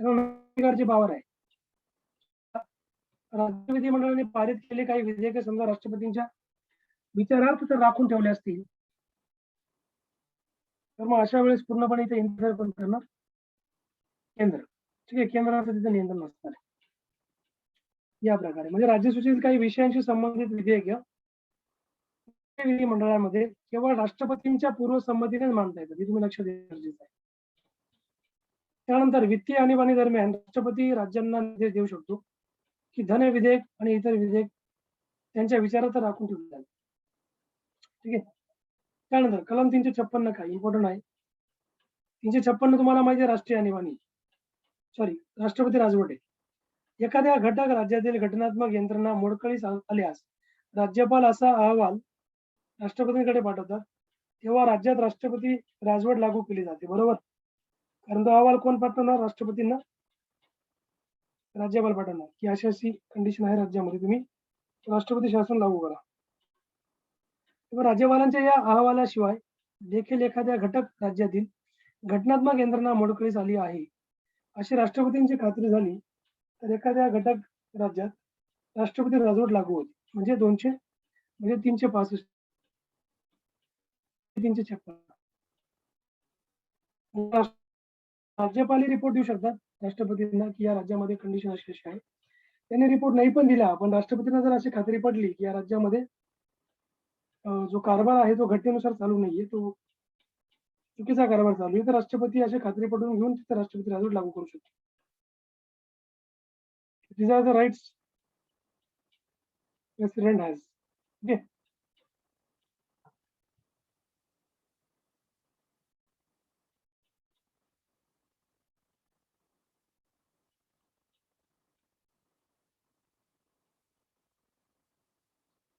त्यांना पॉवर आहे. राज्य विधिमंडळाने पारित केले काही विधेयक समजा राष्ट्रपतींच्या विचारार्थ जर राखून ठेवले असतील तर मग अशा वेळेस पूर्णपणे इथे इंटरफेअर पण करणार केंद्र. ठीक आहे, केंद्राचं तिथे नियंत्रण नसणार आहे. या प्रकारे म्हणजे राज्यसूचीतील काही विषयांशी संबंधित विधेयक विधिमंडळामध्ये केवळ राष्ट्रपतींच्या पूर्वसंमतीनेच मांडता येतात, हे तुम्ही लक्षात देणं गरजेचं आहे. त्यानंतर वित्तीय आणीबाणी दरम्यान राष्ट्रपती राज्यांना निर्देश देऊ शकतो की धन विधेयक आणि इतर विधेयक त्यांच्या विचारार्थ राखून ठेवले जाईल. ठीक आहे. त्यानंतर कलम 356 काय इम्पॉर्टंट आहे. 356 तुम्हाला माहिती आहे, राष्ट्रीय आणीबाणी राष्ट्रपती राजवट आहे. एखाद्या घटक राज्यातील घटनात्मक यंत्रणा मोडकळीस आल्यास राज्यपाल असा अहवाल राष्ट्रपतींकडे पाठवतात, तेव्हा राज्यात राष्ट्रपती राजवट लागू केली जाते. बरोबर, कारण तो अहवाल कोण पाठवणार? राष्ट्रपतींना राज्यपाल पाठवणार की अशी अशी कंडिशन आहे राज्यामध्ये, तुम्ही राष्ट्रपती शासन लागू करा. तेव्हा राज्यपालांच्या या अहवालाशिवाय देखील एखाद्या घटक राज्यातील घटनात्मक यंत्रणा मोडकळीस आली आहे अशी राष्ट्रपतींची खात्री झाली तर एखाद्या घटक राज्यात राष्ट्रपती राजवट लागू होते. म्हणजे 365 356 राज्यपाल रिपोर्ट देऊ शकतात राष्ट्रपतींना की या राज्यामध्ये कंडिशन अशी अशी आहे. त्यांनी रिपोर्ट नाही पण दिला, पण राष्ट्रपतींना जर अशी खात्री पडली की या राज्यामध्ये जो कारभार आहे तो घटनेनुसार चालू नाहीये, तो चुकीचा कारभार चालू आहे, तर राष्ट्रपती अशी खात्री पटवून घेऊन तिथे राष्ट्रपती राजवट लागू करू शकतो. These are the rights president has. Okay.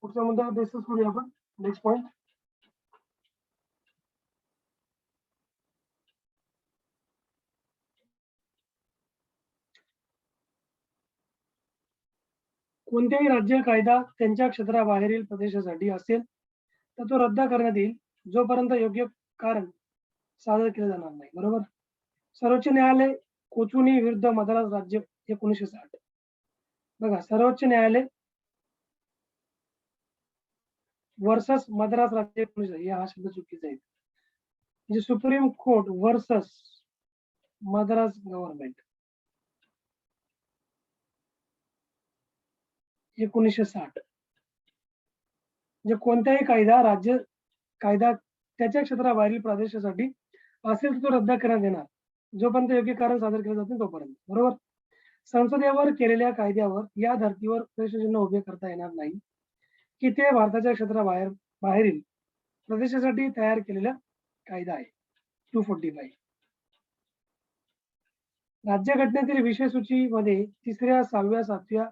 पुढचा मुद्दा डिस्कस करूया आपण. Next point. कोणत्याही राज्य कायदा त्यांच्या क्षेत्राबाहेरील प्रदेशासाठी असेल तर तो रद्द करण्यात येईल जोपर्यंत योग्य कारण सादर केलं जाणार नाही. बरोबर. सर्वोच्च न्यायालय कोचुनी विरुद्ध मद्रास राज्य 1960. बघा, सर्वोच्च न्यायालय वर्सेस मद्रास राज्य 1960, हा शब्द चुकीचा आहे. म्हणजे supreme court versus Madras government 1960. म्हणजे कोणताही कायदा त्याच्या क्षेत्राबाहेरील प्रदेशासाठी असेल तर तो रद्द करण्यात येणार जोपर्यंत योग्य कारण सादर केलं जात नाही तोपर्यंत. बरोबर. संसदेवर केलेल्या कायद्यावर या धर्तीवर प्रश्नचिन्ह उभे करता येणार नाही की ते भारताच्या बाहेरील प्रदेशासाठी तयार केलेला कायदा आहे. 245. राज्यघटनेतील विषय सूचीमध्ये 3ऱ्या, 6व्या, 7व्या,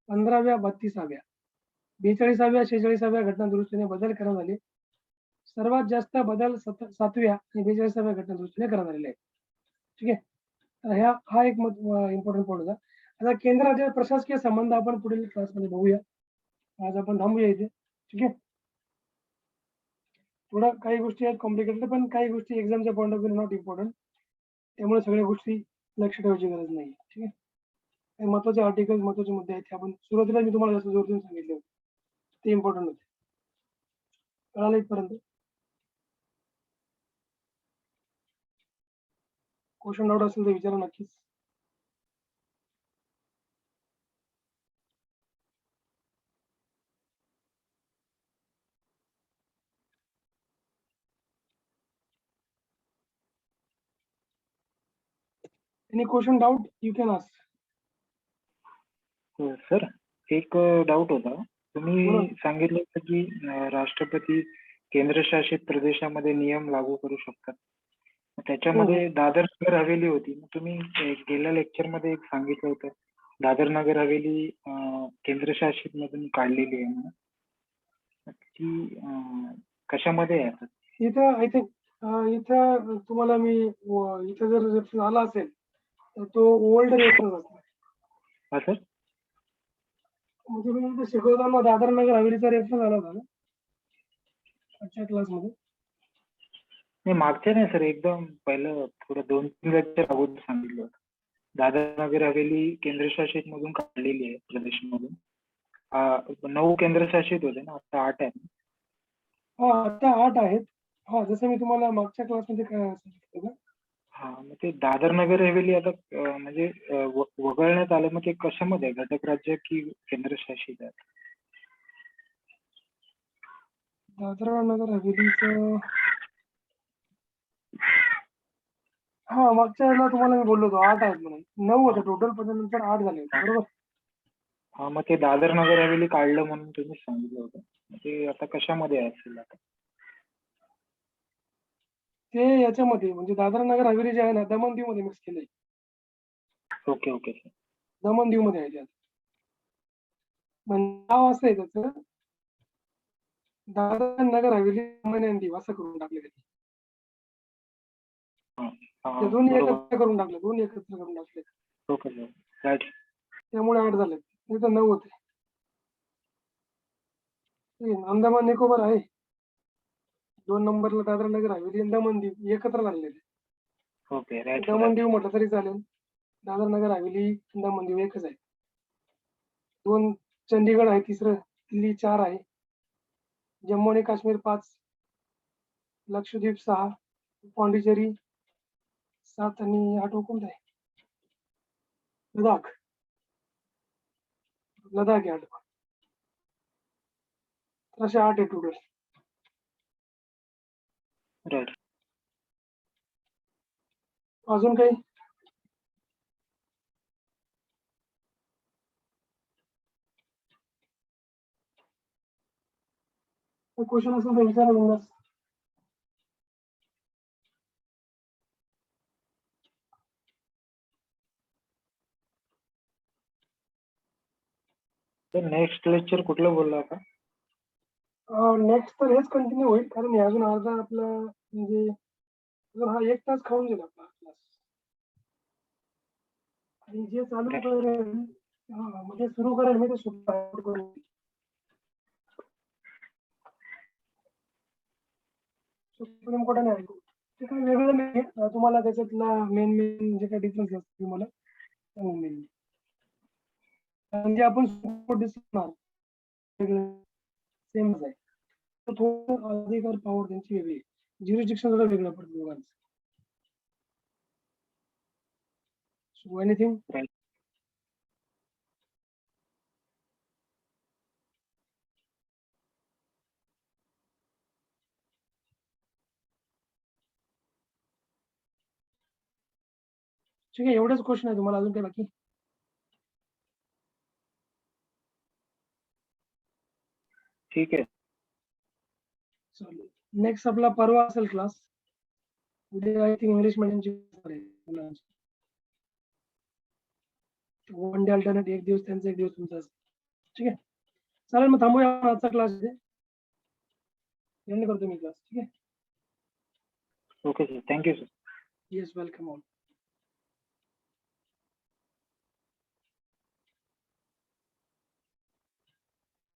15व्या, 32व्या, 42व्या, 46व्या घटना दुरुस्तीने बदल करण्यात आले. सर्वात जास्त बदल 7व्या आणि 42व्या घटना दुरुस्तीने करण्यात आलेले आहेत. ठीक आहे. तर हा एक इम्पॉर्टंट पॉईंट होता. आता केंद्र राज्य प्रशासकीय संबंध आपण पुढील क्लासमध्ये बघूया. आज आपण थांबूया इथे. ठीक आहे. थोडा काही गोष्टी आहेत कॉम्प्लिकेटेड, पण काही गोष्टी एक्झामच्या point of view not important, त्यामुळे सगळ्या गोष्टी लक्ष ठेवायची गरज नाही. ठीक आहे. काही महत्वाचे आर्टिकल, महत्वाचे मुद्दे आहेत, आपण सुरुवातीला मी तुम्हाला जास्त जोर देऊन सांगितले होते, ते इम्पॉर्टंट होते. कळालं इथपर्यंत? क्वेश्चन डाऊट असेल तर विचारा नक्कीच. Any question doubt you can ask. Sir, एक डाऊट होता. तुम्ही सांगितलं होतं की राष्ट्रपती केंद्रशासित प्रदेशामध्ये नियम लागू करू शकतात. त्याच्यामध्ये दादर नगर हवेली होती. तुम्ही गेल्या लेक्चर मध्ये एक सांगितलं होतं दादर नगर हवेली केंद्रशासित मधून काढलेली आहे म्हणून. ती कशामध्ये आहे? इथं आय थिंक इथं तुम्हाला मी इथं जर रेफरन्स आला असेल तर तो ओल्ड रेफरन्स असणार. हा सर. म्हणजे मी इथे शिकवताना दादर नगर हवेलीचा रेफरन्स आला होता ना आजच्या क्लासमध्ये. नाही मागच्या नाही सर, एकदम पहिलं थोडं 2-3 लेक्चर अगोदर सांगितलं होतं. दादर नगर हवेली केंद्रशासित मधून काढलेली आहे प्रदेशमधून. 9 केंद्रशासित होते ना, आता 8 आहेत. हा आता 8 आहेत. हा जसं मी तुम्हाला मागच्या क्लासमध्ये काय सांगितलं ना. हा मग ते दादर नगर हवेली आता म्हणजे वगळण्यात आलं, मग ते कशामध्ये आहे? घटक राज्य की केंद्रशासित आहे? दादर नगर हवेलीचं हा मागच्या वेळेला तुम्हाला मी बोललो होतो 8 आहेत म्हणून. 9 होते टोटल, पण नंतर 8 झाले होते, बरोबर. हा मग ते दादर नगर हवेली काढलं म्हणून तुम्ही सांगितलं होतं. मग ते आता कशामध्ये असेल आता? ते याच्यामध्ये म्हणजे दादर नगर हवेली जे आहे ना दमण दीव मध्ये मिक्स केलंय. Okay okay sir. Daman Diu मध्ये आहे त्यात. म्हणजे नाव असं आहे त्याचं, दादर नगर हवेली दमण आणि दीव असं करून टाकले त्याचे. ते दोन्ही बरोबर. एकत्र करून टाकले, दोन्ही एकत्र करून टाकले. Okay sir. राईट. त्यामुळे 8 झाले, नाही तर 9 होते. अंदमान निकोबार आहे 2 नंबरला, दादर नगर हवेली आणि दमण दीव एकत्र लागले. Okay right. दमण दीव म्हटलं तरी चालेल, दादर नगर हवेली दमण दीव एकच आहे. 2 चंदीगड आहे, तिसरं दिल्ली 4 आहे, जम्मू आणि काश्मीर 5, लक्षद्वीप 6, पॉंडिचेरी 7 आणि 8 कोणतं आहे? लडाख. लडाख आहे 8. असे 8 आहे टोटल. राईट. अजून काही? क्वेश्चन असेल तर विचारा बिंदास. तर नेक्स्ट लेक्चर कुठलं बोलला आता? नेक्स्ट तर हेच कंटिन्यू होईल, कारण हे अजून अर्धा आपला म्हणजे अजून हा 1 तास खाऊन गेला आपला क्लास. आणि जे चालू करेल म्हणजे सुरू करेल मी ते सुप्रीम कोर्टाने ऐकू. ते काही वेगळं नाही, तुम्हाला त्याच्यातला मेन जे काही डिफरन्स असतो तुम्हाला सांगून देईल. म्हणजे आपण दिसणार सेमच आहे, थोडं अधिकार पॉवर त्यांची वेगळी, ज्युरिस्डिक्शन थोडं वेगळं पडतं दोघांचं. So anything? राईट. ठीक आहे, एवढेच क्वेश्चन आहे तुम्हाला, अजून काही बाकी? ठीक आहे. चालेल. नेक्स्ट आपला परवा असेल क्लास. उद्या आय थिंक इंग्लिश मीडियमची मुलांची 1 डे अल्टरनेट, एक दिवस त्यांचा एक दिवस तुमचा असेल. ठीक आहे, चालेल. मग थांबूया आजचा क्लास इथे एंड करतो मी क्लास. ठीक आहे. Okay sir. Thank you sir. Yes, welcome all.